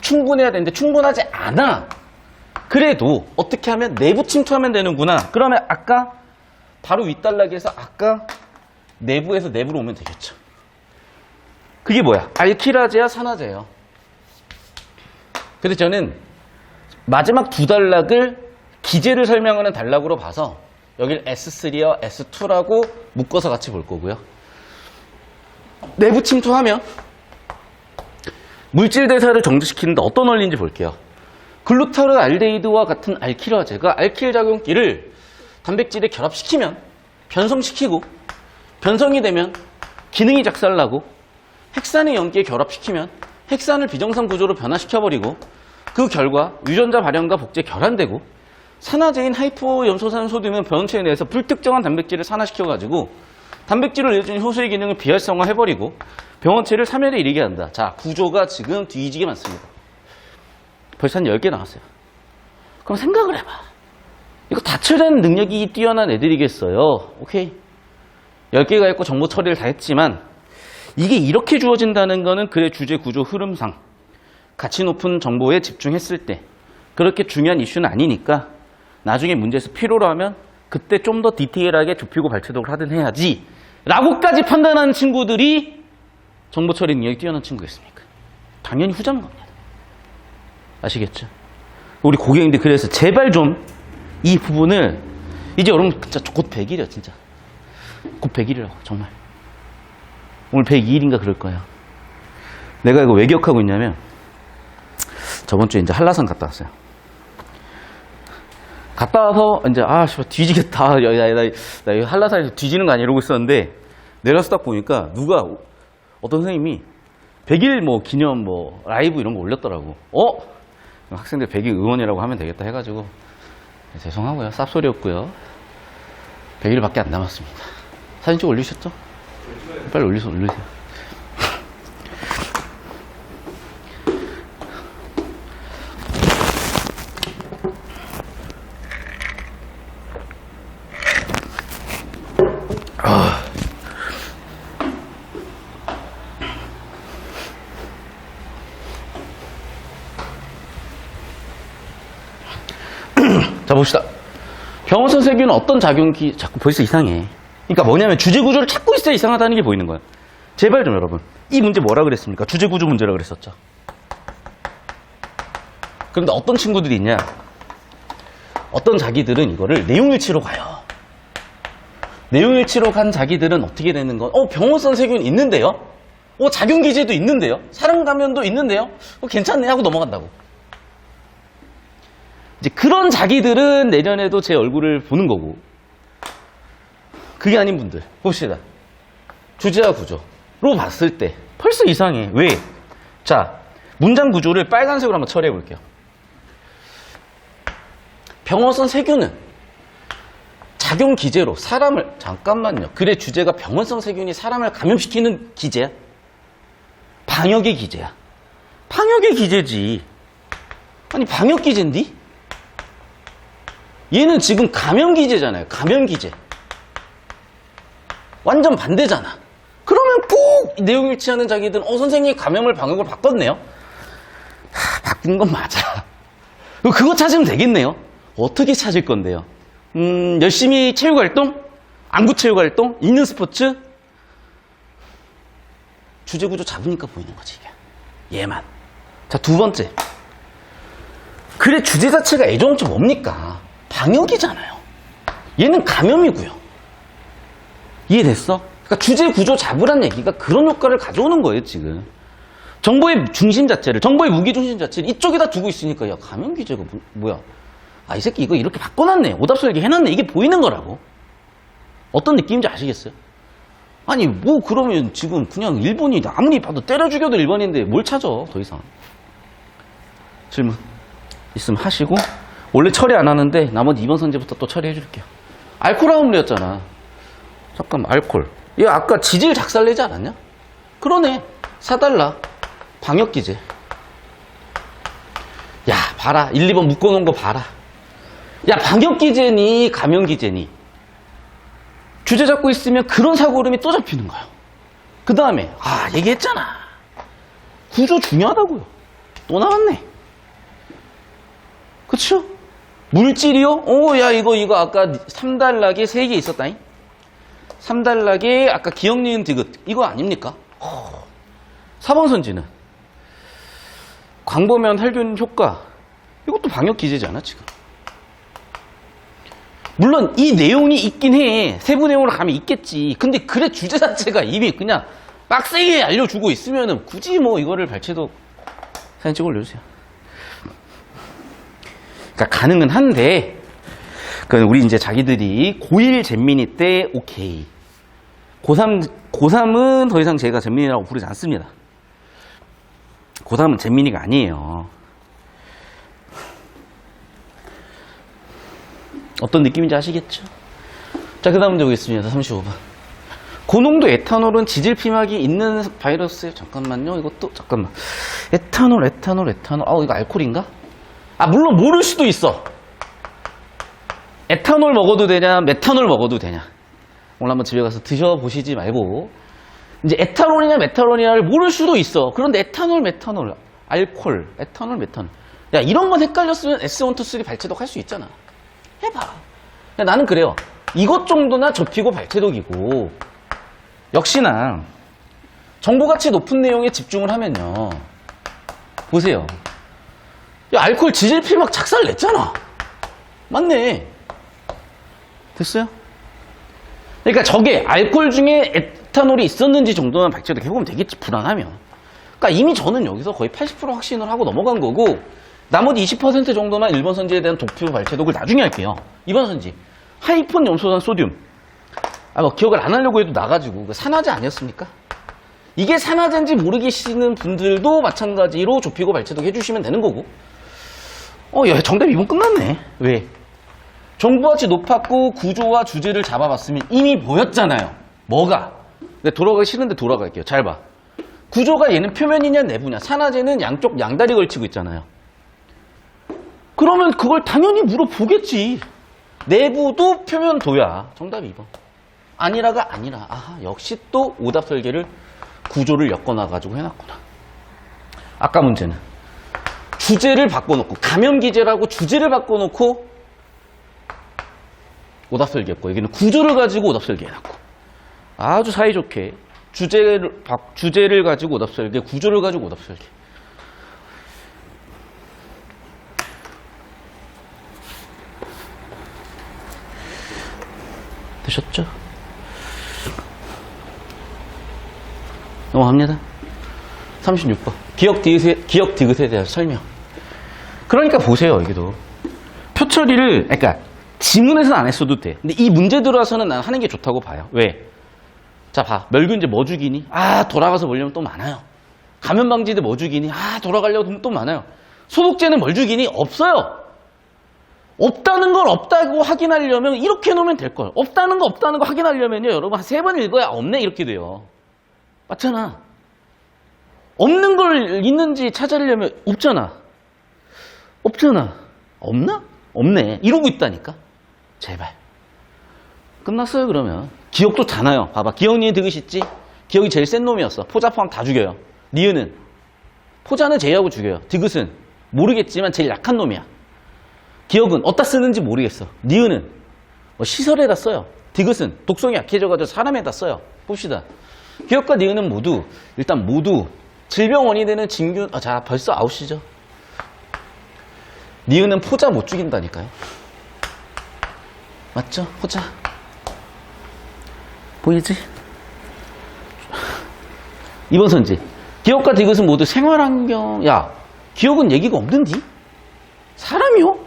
충분해야 되는데 충분하지 않아. 그래도 어떻게 하면 내부 침투하면 되는구나. 그러면 아까 바로 윗단락에서 아까 내부에서 내부로 오면 되겠죠. 그게 뭐야? 알키라제야 산화제예요. 그래서 저는 마지막 두 단락을 기제를 설명하는 단락으로 봐서 여기를 S3와 S2라고 묶어서 같이 볼 거고요. 내부 침투하면 물질 대사를 정지시키는데 어떤 원리인지 볼게요. 글루타르 알데히드와 같은 알키라제가 알킬 작용기를 단백질에 결합시키면 변성시키고 변성이 되면 기능이 작살나고 핵산의 염기에 결합시키면 핵산을 비정상 구조로 변화시켜버리고 그 결과 유전자 발현과 복제 결함되고 산화제인 하이포염소산 소듐은 변체 내에서 불특정한 단백질을 산화시켜가지고 단백질을 내주는 효소의 기능을 비활성화해버리고 병원체를 사멸에 이르게 한다. 자, 구조가 지금 뒤지게 많습니다. 벌써 한 10개 나왔어요. 그럼 생각을 해봐. 이거 다 처리하는 능력이 뛰어난 애들이겠어요. 오케이? 10개가 있고 정보 처리를 다 했지만 이게 이렇게 주어진다는 거는 그의 주제 구조 흐름상 가치 높은 정보에 집중했을 때 그렇게 중요한 이슈는 아니니까 나중에 문제에서 필요로 하면 그때 좀 더 디테일하게 좁히고 발췌독을 하든 해야지 라고까지 판단하는 친구들이 정보 처리 능력이 뛰어난 친구겠습니까? 당연히 후자인 겁니다. 아시겠죠? 우리 고객님들 그래서 제발 좀 이 부분을 이제 여러분 진짜 곧 100일이야 진짜. 곧 100일이라고 정말. 오늘 102일인가 그럴 거예요. 내가 이거 왜 기억하고 있냐면 저번 주에 이제 한라산 갔다 왔어요. 갔다 와서 이제 씨발 뒤지겠다. 나 이거 한라산에서 뒤지는 거 아니야 이러고 있었는데 내려서 딱 보니까 누가 어떤 선생님이 100일 뭐 기념 뭐 라이브 이런 거 올렸더라고. 학생들 100일 응원이라고 하면 되겠다 해가지고 죄송하고요. 쌉소리였고요. 100일밖에 안 남았습니다. 사진 좀 올리셨죠? 빨리 올리세요. 자, 봅시다. 병원선 세균은 어떤 작용기, 자꾸 벌써 이상해. 그러니까 뭐냐면 주제 구조를 찾고 있어야 이상하다는 게 보이는 거야. 제발 좀 여러분. 이 문제 뭐라 그랬습니까? 주제 구조 문제라 그랬었죠. 그런데 어떤 친구들이 있냐? 어떤 자기들은 이거를 내용일치로 가요. 내용일치로 간 자기들은 어떻게 되는 건? 병원선 세균 있는데요? 작용기제도 있는데요? 사람 감염도 있는데요? 괜찮네 하고 넘어간다고. 이제 그런 자기들은 내년에도 제 얼굴을 보는 거고 그게 아닌 분들 봅시다. 주제와 구조로 봤을 때 벌써 이상해. 왜? 자, 문장 구조를 빨간색으로 한번 처리해 볼게요. 병원성 세균은 작용 기제로 사람을 잠깐만요. 그래 주제가 병원성 세균이 사람을 감염시키는 기제야? 방역의 기제야. 방역의 기제지. 아니 방역 기제인데? 얘는 지금 감염 기제잖아요. 감염 기제. 완전 반대잖아. 그러면 꼭 내용 일치하는 자기들은 선생님이 감염을 방역을 바꿨네요. 바뀐 건 맞아. 그거 찾으면 되겠네요. 어떻게 찾을 건데요? 열심히 체육활동? 안구 체육활동? 있는 스포츠? 주제 구조 잡으니까 보이는 거지 이게. 얘만. 자, 두 번째. 그래 주제 자체가 애정점 뭡니까? 방역이잖아요. 얘는 감염이고요. 이해됐어? 그러니까 주제 구조 잡으란 얘기가 그런 효과를 가져오는 거예요, 지금. 정보의 중심 자체를, 정보의 무기 중심 자체를 이쪽에다 두고 있으니까, 야, 감염 기제가 뭐야? 이 새끼 이거 이렇게 바꿔놨네. 오답서 이렇게 해놨네. 이게 보이는 거라고. 어떤 느낌인지 아시겠어요? 아니, 그러면 지금 그냥 일본이 아무리 봐도 때려 죽여도 일본인데 뭘 찾아, 더 이상. 질문 있으면 하시고. 원래 처리 안 하는데 나머지 이번 선제부터 또 처리해 줄게요. 알코올 함유였잖아. 잠깐만, 알코올. 얘 아까 지질 작살내지 않았냐? 그러네. 사달라. 방역기제. 야, 봐라. 1, 2번 묶어놓은 거 봐라. 야, 방역기제니 감염기제니. 주제 잡고 있으면 그런 사고름이 또 잡히는 거야. 그 다음에 얘기했잖아. 구조 중요하다고요. 또 나왔네. 그쵸? 물질이요? 야, 이거 아까 3단락에 3개 있었다잉? 3단락에 아까 기억, 니은, 디귿. 이거 아닙니까? 4번 선지는 광범위한 살균 효과. 이것도 방역 기제잖아, 지금. 물론 이 내용이 있긴 해. 세부 내용으로 가면 있겠지. 근데 그래 주제 자체가 이미 그냥 빡세게 알려주고 있으면은 굳이 이거를 발췌도 사진 찍어 올려주세요. 그러니까 가능은 한데, 그러니까 우리 이제 자기들이 고1 잼민이 때 오케이. 고3은 더 이상 제가 잼민이라고 부르지 않습니다. 고3은 잼민이가 아니에요. 어떤 느낌인지 아시겠죠? 자, 그 다음 문제 보겠습니다. 35번. 고농도 에탄올은 지질 피막이 있는 바이러스예요. 잠깐만요. 이것도 잠깐만. 에탄올. 이거 알코올인가? 물론 모를 수도 있어. 에탄올 먹어도 되냐, 메탄올 먹어도 되냐. 오늘 한번 집에 가서 드셔보시지 말고 이제 에탄올이냐 메탄올이냐를 모를 수도 있어. 그런데 에탄올, 메탄올, 알코올, 에탄올, 메탄올 야, 이런 건 헷갈렸으면 S123 발췌독 할 수 있잖아. 해봐. 야, 나는 그래요. 이것 정도나 접히고 발췌독이고, 역시나 정보가치 높은 내용에 집중을 하면요. 보세요. 야, 알코올 지질피 막 작살 냈잖아. 맞네. 됐어요? 그러니까 저게 알코올 중에 에탄올이 있었는지 정도만 발췌독 해보면 되겠지, 불안하면. 그러니까 이미 저는 여기서 거의 80% 확신을 하고 넘어간 거고, 나머지 20% 정도만 1번 선지에 대한 도표 발췌독을 나중에 할게요. 2번 선지. 하이폰 염소산 소듐. 뭐 기억을 안 하려고 해도 나가지고, 그 산화제 아니었습니까? 이게 산화제인지 모르겠는 분들도 마찬가지로 좁히고 발췌독 해주시면 되는 거고. 야, 정답 2번 끝났네. 왜? 정보가치 높았고 구조와 주제를 잡아봤으면 이미 보였잖아요. 뭐가? 돌아가기 싫은데 돌아갈게요. 잘 봐. 구조가 얘는 표면이냐 내부냐. 산화제는 양쪽 양다리 걸치고 있잖아요. 그러면 그걸 당연히 물어보겠지. 내부도 표면도야. 정답 2번. 아니라가 아니라. 아하, 역시 또 오답 설계를 구조를 엮어놔가지고 해놨구나. 아까 문제는 주제를 바꿔놓고 감염기제라고 주제를 바꿔놓고 오답 설계했고, 여기는 구조를 가지고 오답 설계해놨고, 아주 사이좋게 주제를 가지고 오답 설계, 구조를 가지고 오답 설계. 되셨죠? 넘어갑니다. 36번. 기억 디귿에 대한 설명. 그러니까 보세요, 여기도. 표처리를, 그러니까 지문에서는 안 했어도 돼. 근데 이 문제 들어와서는 난 하는 게 좋다고 봐요. 왜? 자, 봐. 멸균제 뭐 죽이니? 돌아가서 보려면 또 많아요. 감염방지제 뭐 죽이니? 돌아가려고 하면 또 많아요. 소독제는 뭘 죽이니? 없어요. 없다는 걸 없다고 확인하려면 이렇게 해놓으면 될걸. 없다는 거 확인하려면요, 여러분 한 3번 읽어야 없네 이렇게 돼요. 맞잖아. 없는 걸 있는지 찾으려면 없잖아. 없나? 없네. 이러고 있다니까. 제발. 끝났어요, 그러면. 기억도 잖아요. 봐봐. 기억니은 디귿 있지? 기억이 제일 센 놈이었어. 포자 포함 다 죽여요. 니은은? 포자는 제외하고 죽여요. 디귿은? 모르겠지만 제일 약한 놈이야. 기억은 어디다 쓰는지 모르겠어. 니은은? 시설에다 써요. 디귿은? 독성이 약해져가지고 사람에다 써요. 봅시다. 기억과 니은은 모두 질병 원인이 되는 진균, 자, 벌써 아웃이죠. 니은은 포자 못 죽인다니까요. 맞죠? 포자. 보이지? 2번 선지. 기억과 디귿은 모두 생활환경. 야, 기억은 얘기가 없는디? 사람이요?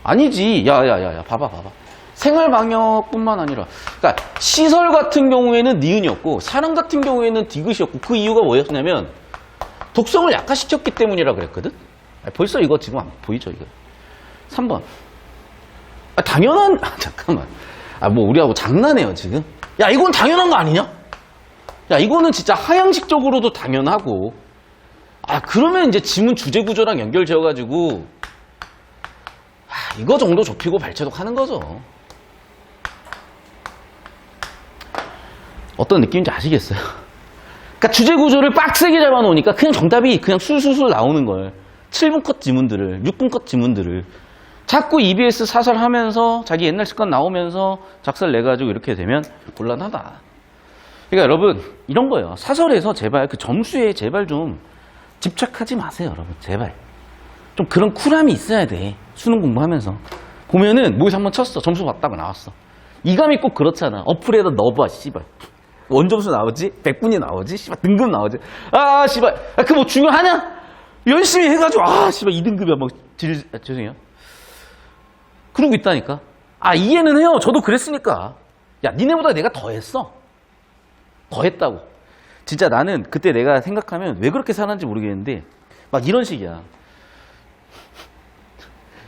아니지. 야, 봐봐. 생활방역뿐만 아니라, 그러니까 시설 같은 경우에는 니은이었고 사람 같은 경우에는 디귿이었고, 그 이유가 뭐였냐면 독성을 약화시켰기 때문이라 그랬거든. 벌써 이거 지금 안 보이죠, 이거. 3번. 당연한, 잠깐만. 뭐 우리하고 장난해요, 지금. 야, 이건 당연한 거 아니냐? 야, 이거는 진짜 하향식적으로도 당연하고. 그러면 이제 지문 주제 구조랑 연결 지어가지고, 이거 정도 좁히고 발췌독 하는 거죠. 어떤 느낌인지 아시겠어요? 그러니까 주제 구조를 빡세게 잡아놓으니까 그냥 정답이 그냥 술술술 나오는 걸. 7분 컷 지문들을, 6분 컷 지문들을 자꾸 EBS 사설하면서 자기 옛날 습관 나오면서 작살 내가지고 이렇게 되면 곤란하다. 그러니까 여러분 이런 거예요. 사설에서 제발 그 점수에 제발 좀 집착하지 마세요, 여러분. 제발. 좀 그런 쿨함이 있어야 돼. 수능 공부하면서. 보면은 모의사 한번 쳤어. 점수 봤다고 나왔어. 이감이 꼭 그렇잖아. 어플에다 넣어봐, 씨발. 원점수 나오지? 100분이 나오지? 씨발, 등급 나오지? 씨발. 그 뭐 중요하냐? 열심히 해가지고, 씨발, 2등급이야. 막, 죄송해요. 그러고 있다니까. 이해는 해요. 저도 그랬으니까. 야, 니네보다 내가 더 했어. 더 했다고. 진짜 나는 그때 내가 생각하면 왜 그렇게 살았는지 모르겠는데, 막 이런 식이야.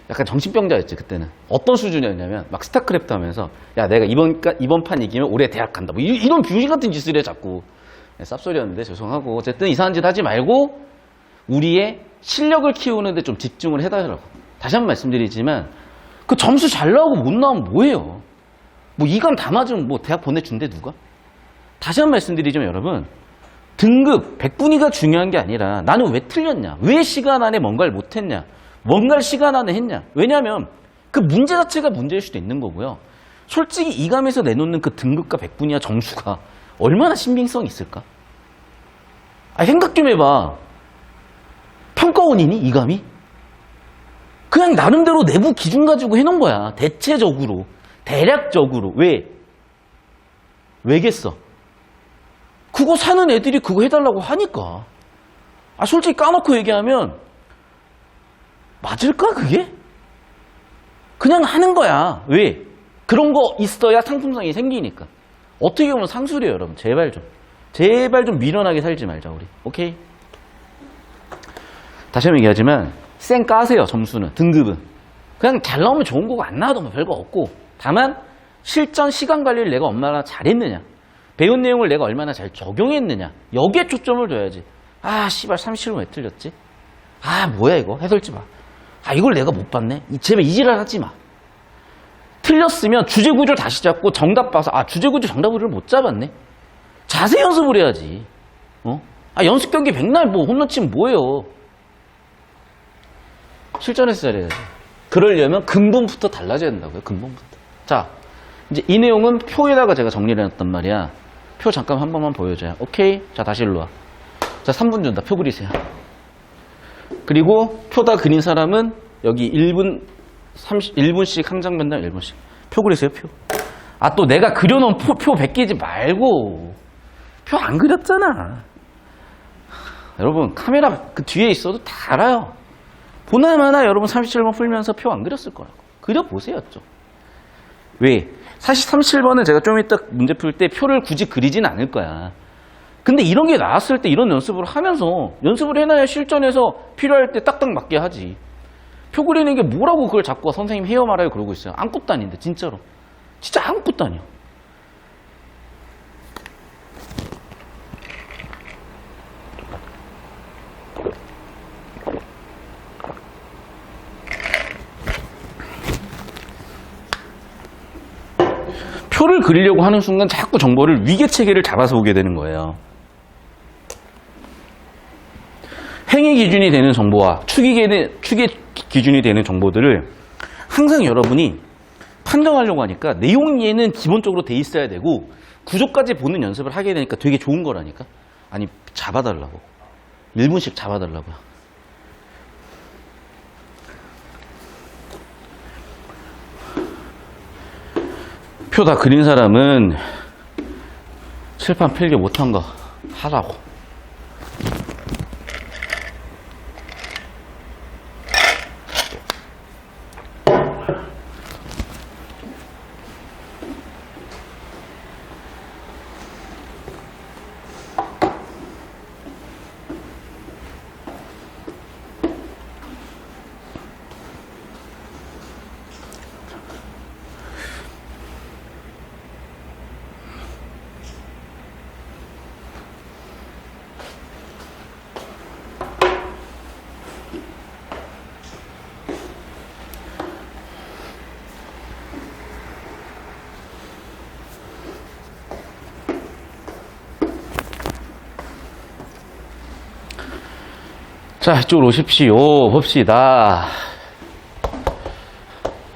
약간 정신병자였지, 그때는. 어떤 수준이었냐면, 막 스타크래프트 하면서, 야, 내가 이번 판 이기면 올해 대학 간다. 뭐, 이런 병신 같은 짓을 해, 자꾸. 쌉소리였는데, 죄송하고. 어쨌든 이상한 짓 하지 말고, 우리의 실력을 키우는데 좀 집중을 해달라고. 다시 한번 말씀드리지만, 그 점수 잘 나오고 못 나오면 뭐예요? 뭐, 이감 다 맞으면 뭐, 대학 보내준대, 누가? 다시 한번 말씀드리지만, 여러분, 등급, 100분위가 중요한 게 아니라, 나는 왜 틀렸냐? 왜 시간 안에 뭔가를 못했냐? 뭔가를 시간 안에 했냐. 왜냐하면 그 문제 자체가 문제일 수도 있는 거고요. 솔직히 이감에서 내놓는 그 등급과 백분위와 점수가 얼마나 신빙성이 있을까? 생각 좀 해봐. 평가원이니 이감이? 그냥 나름대로 내부 기준 가지고 해놓은 거야. 대체적으로, 대략적으로. 왜겠어? 그거 사는 애들이 그거 해달라고 하니까. 솔직히 까놓고 얘기하면 맞을까 그게? 그냥 하는 거야. 왜? 그런 거 있어야 상품성이 생기니까. 어떻게 보면 상술이에요, 여러분. 제발 좀 미련하게 살지 말자, 우리. 오케이? 다시 한번 얘기하지만 쌩 까세요, 점수는. 등급은. 그냥 잘 나오면 좋은 거고 안 나와도 뭐 별거 없고. 다만 실전 시간 관리를 내가 얼마나 잘했느냐. 배운 내용을 내가 얼마나 잘 적용했느냐. 여기에 초점을 둬야지. 씨발 37번 왜 틀렸지? 뭐야 이거. 해설지 마. 이걸 내가 못 봤네. 제발 이지랄 하지 마. 틀렸으면 주제구조를 다시 잡고 정답 봐서 주제구조 정답을 못 잡았네. 자세 연습을 해야지. 연습 경기 백날 홈런 치면 뭐예요. 실전에서 잘해야지. 그러려면 근본부터 달라져야 된다고요. 근본부터. 자, 이제 이 내용은 표에다가 제가 정리를 해놨단 말이야. 표 잠깐 한 번만 보여줘요. 오케이? 자, 다시 일로 와. 자, 3분 준다. 표 그리세요. 그리고 표 다 그린 사람은 여기 1분씩 한 장면당 1분씩. 표 그리세요, 표. 또 내가 그려놓은 표 베끼지 말고. 표 안 그렸잖아. 여러분, 카메라 그 뒤에 있어도 다 알아요. 보나마나 여러분 37번 풀면서 표 안 그렸을 거라고. 그려보세요, 좀. 왜? 사실 37번은 제가 좀 이따 문제 풀 때 표를 굳이 그리진 않을 거야. 근데 이런 게 나왔을 때 이런 연습을 하면서 연습을 해놔야 실전에서 필요할 때 딱딱 맞게 하지. 표 그리는 게 뭐라고 그걸 자꾸 선생님 해요 말아요 그러고 있어요. 아무것도 아닌데 진짜로. 진짜 아무것도 아니야. 표를 그리려고 하는 순간 자꾸 정보를 위계체계를 잡아서 보게 되는 거예요. 행위 기준이 되는 정보와 추계 기준이 되는 정보들을 항상 여러분이 판정하려고 하니까 내용 이해는 기본적으로 돼 있어야 되고 구조까지 보는 연습을 하게 되니까 되게 좋은 거라니까. 잡아달라고. 1분씩 잡아달라고요. 표 다 그린 사람은 칠판 필기 못한 거 하라고. 자, 이쪽으로 오십시오. 봅시다.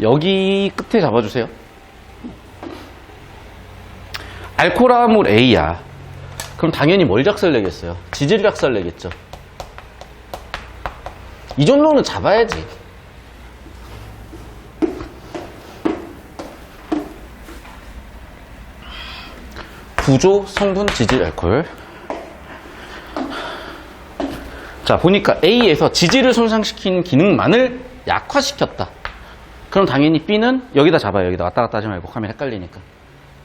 여기 끝에 잡아주세요. 알코올화합물 A야. 그럼 당연히 뭘 작살내겠어요? 지질 작살내겠죠. 이 정도는 잡아야지. 구조, 성분, 지질, 알코올. 자, 보니까 A에서 지질을 손상시키는 기능만을 약화시켰다. 그럼 당연히 B는 여기다 잡아요. 여기다 왔다 갔다 하지 말고 카메라 헷갈리니까.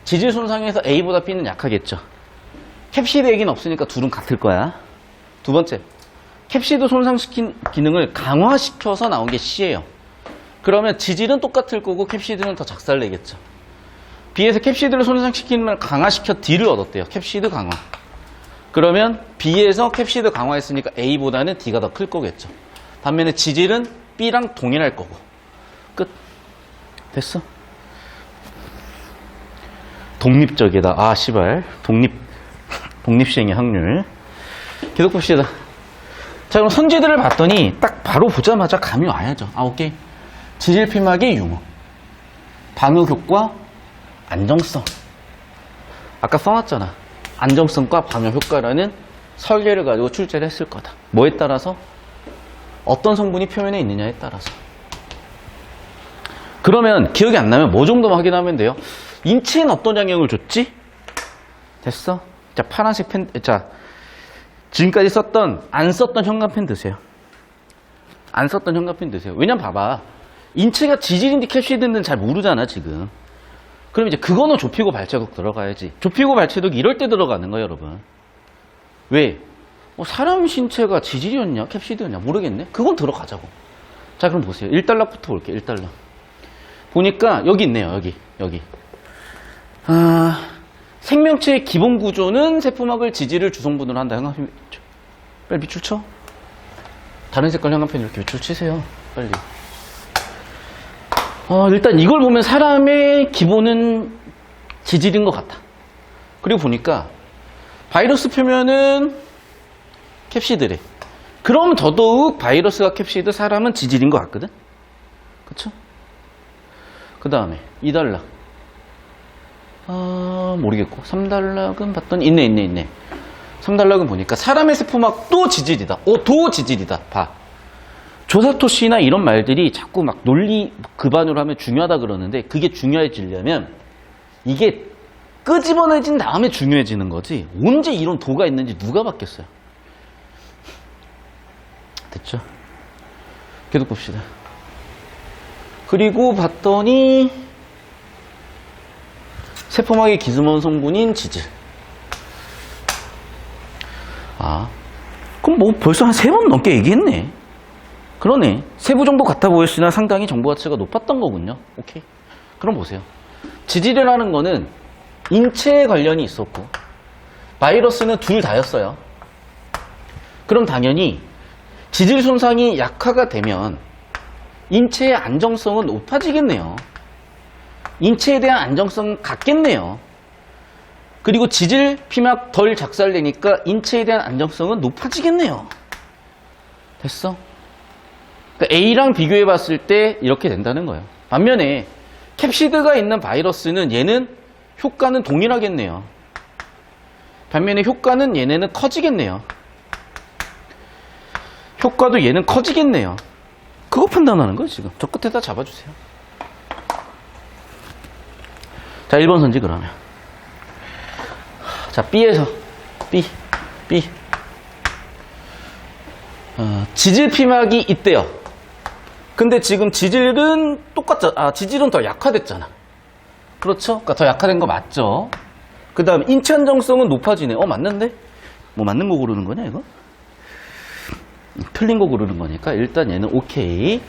지질 손상에서 A보다 B는 약하겠죠. 캡시드 얘기는 없으니까 둘은 같을 거야. 두 번째, 캡시드 손상시킨 기능을 강화시켜서 나온 게 C예요. 그러면 지질은 똑같을 거고 캡시드는 더 작살내겠죠. B에서 캡시드를 손상시키는 걸 강화시켜 D를 얻었대요. 캡시드 강화. 그러면 B에서 캡시드 강화했으니까 A보다는 D가 더 클 거겠죠. 반면에 지질은 B랑 동일할 거고. 끝. 됐어? 독립적이다. 씨발. 독립시행의 확률. 계속 봅시다. 자, 그럼 선지들을 봤더니 딱 바로 보자마자 감이 와야죠. 아, 오케이. 지질 피막의 유무, 방역 효과, 안정성. 아까 써놨잖아. 안정성과 방역 효과라는 설계를 가지고 출제를 했을 거다. 뭐에 따라서? 어떤 성분이 표면에 있느냐에 따라서. 그러면 기억이 안 나면 뭐 정도만 확인하면 돼요? 인체엔 어떤 영향을 줬지? 됐어? 자, 파란색 펜, 자, 지금까지 안 썼던 현관펜 드세요. 안 썼던 현관펜 드세요. 왜냐면 봐봐. 인체가 지질인지 캡시드인지는 잘 모르잖아, 지금. 그럼 이제 그거는 좁히고 발자국 들어가야지. 좁히고 발자국이 이럴 때 들어가는 거예요, 여러분. 왜? 사람 신체가 지질이었냐, 캡시드였냐, 모르겠네? 그건 들어가자고. 자, 그럼 보세요. 1단락부터 볼게요, 1단락. 보니까 여기 있네요, 여기. 생명체의 기본 구조는 세포막을 지질을 주성분으로 한다. 형광펜, 빨리 밑줄 쳐. 다른 색깔 형광펜 이렇게 밑줄 치세요. 빨리. 일단 이걸 보면 사람의 기본은 지질인 것 같아. 그리고 보니까 바이러스 표면은 캡시드래. 그럼 더더욱 바이러스가 캡시드, 사람은 지질인 것 같거든? 그쵸? 그 다음에 2단락. 모르겠고 3단락은 봤더니 있네. 3단락은 보니까 사람의 세포막도 지질이다. 도 지질이다. 봐. 조사토시나 이런 말들이 자꾸 막 논리 기반으로 하면 중요하다 그러는데, 그게 중요해지려면 이게 끄집어내진 다음에 중요해지는 거지, 언제 이런 도가 있는지 누가 봤겠어요. 됐죠? 계속 봅시다. 그리고 봤더니 세포막의 기스몬 성분인 지질. 그럼 뭐 벌써 한 3번 넘게 얘기했네. 그러네. 세부 정도 같아 보였으나 상당히 정보 가치가 높았던 거군요. 오케이. 그럼 보세요. 지질이라는 거는 인체에 관련이 있었고, 바이러스는 둘 다였어요. 그럼 당연히 지질 손상이 약화가 되면 인체의 안정성은 높아지겠네요. 인체에 대한 안정성은 같겠네요. 그리고 지질 피막 덜 작살내니까 인체에 대한 안정성은 높아지겠네요. 됐어? 그러니까 A랑 비교해 봤을 때 이렇게 된다는 거예요. 반면에 캡시드가 있는 바이러스는 얘는 효과는 동일하겠네요. 반면에 효과는 얘네는 커지겠네요. 효과도 얘는 커지겠네요. 그거 판단하는 거예요, 지금. 저 끝에다 잡아주세요. 자, 1번 선지 그러면. 자, B에서 B. 지질 피막이 있대요. 근데 지금 지질은 똑같잖아. 지질은 더 약화됐잖아. 그렇죠? 그러니까 더 약화된 거 맞죠? 그 다음 인체 안정성은 높아지네. 맞는데? 뭐 맞는 거 고르는 거냐, 이거? 틀린 거 고르는 거니까 일단 얘는 오케이.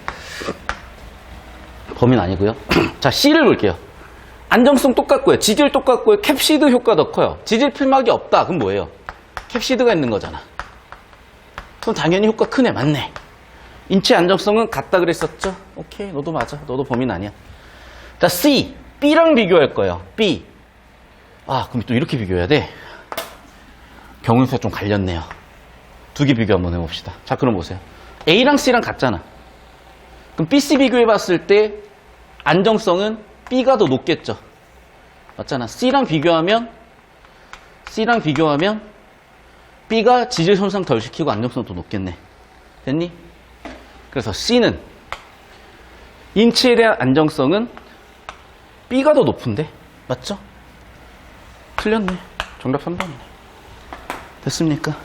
범위는 아니고요. 자, C를 볼게요. 안정성 똑같고요. 지질 똑같고요. 캡시드 효과 더 커요. 지질 피막이 없다. 그럼 뭐예요? 캡시드가 있는 거잖아. 그럼 당연히 효과 크네. 맞네. 인체 안정성은 같다 그랬었죠? 오케이. 너도 맞아. 너도 범위는 아니야. 자, C. B랑 비교할 거예요. B. 그럼 또 이렇게 비교해야 돼. 경우수가 좀 갈렸네요. 두 개 비교 한번 해봅시다. 자, 그럼 보세요. A랑 C랑 같잖아. 그럼 B, C 비교해봤을 때 안정성은 B가 더 높겠죠. 맞잖아. C랑 비교하면 B가 지질 손상 덜 시키고 안정성도 높겠네. 됐니? 그래서 C는 인체에 대한 안정성은 B가 더 높은데? 맞죠? 틀렸네. 정답 3번이네. 됐습니까?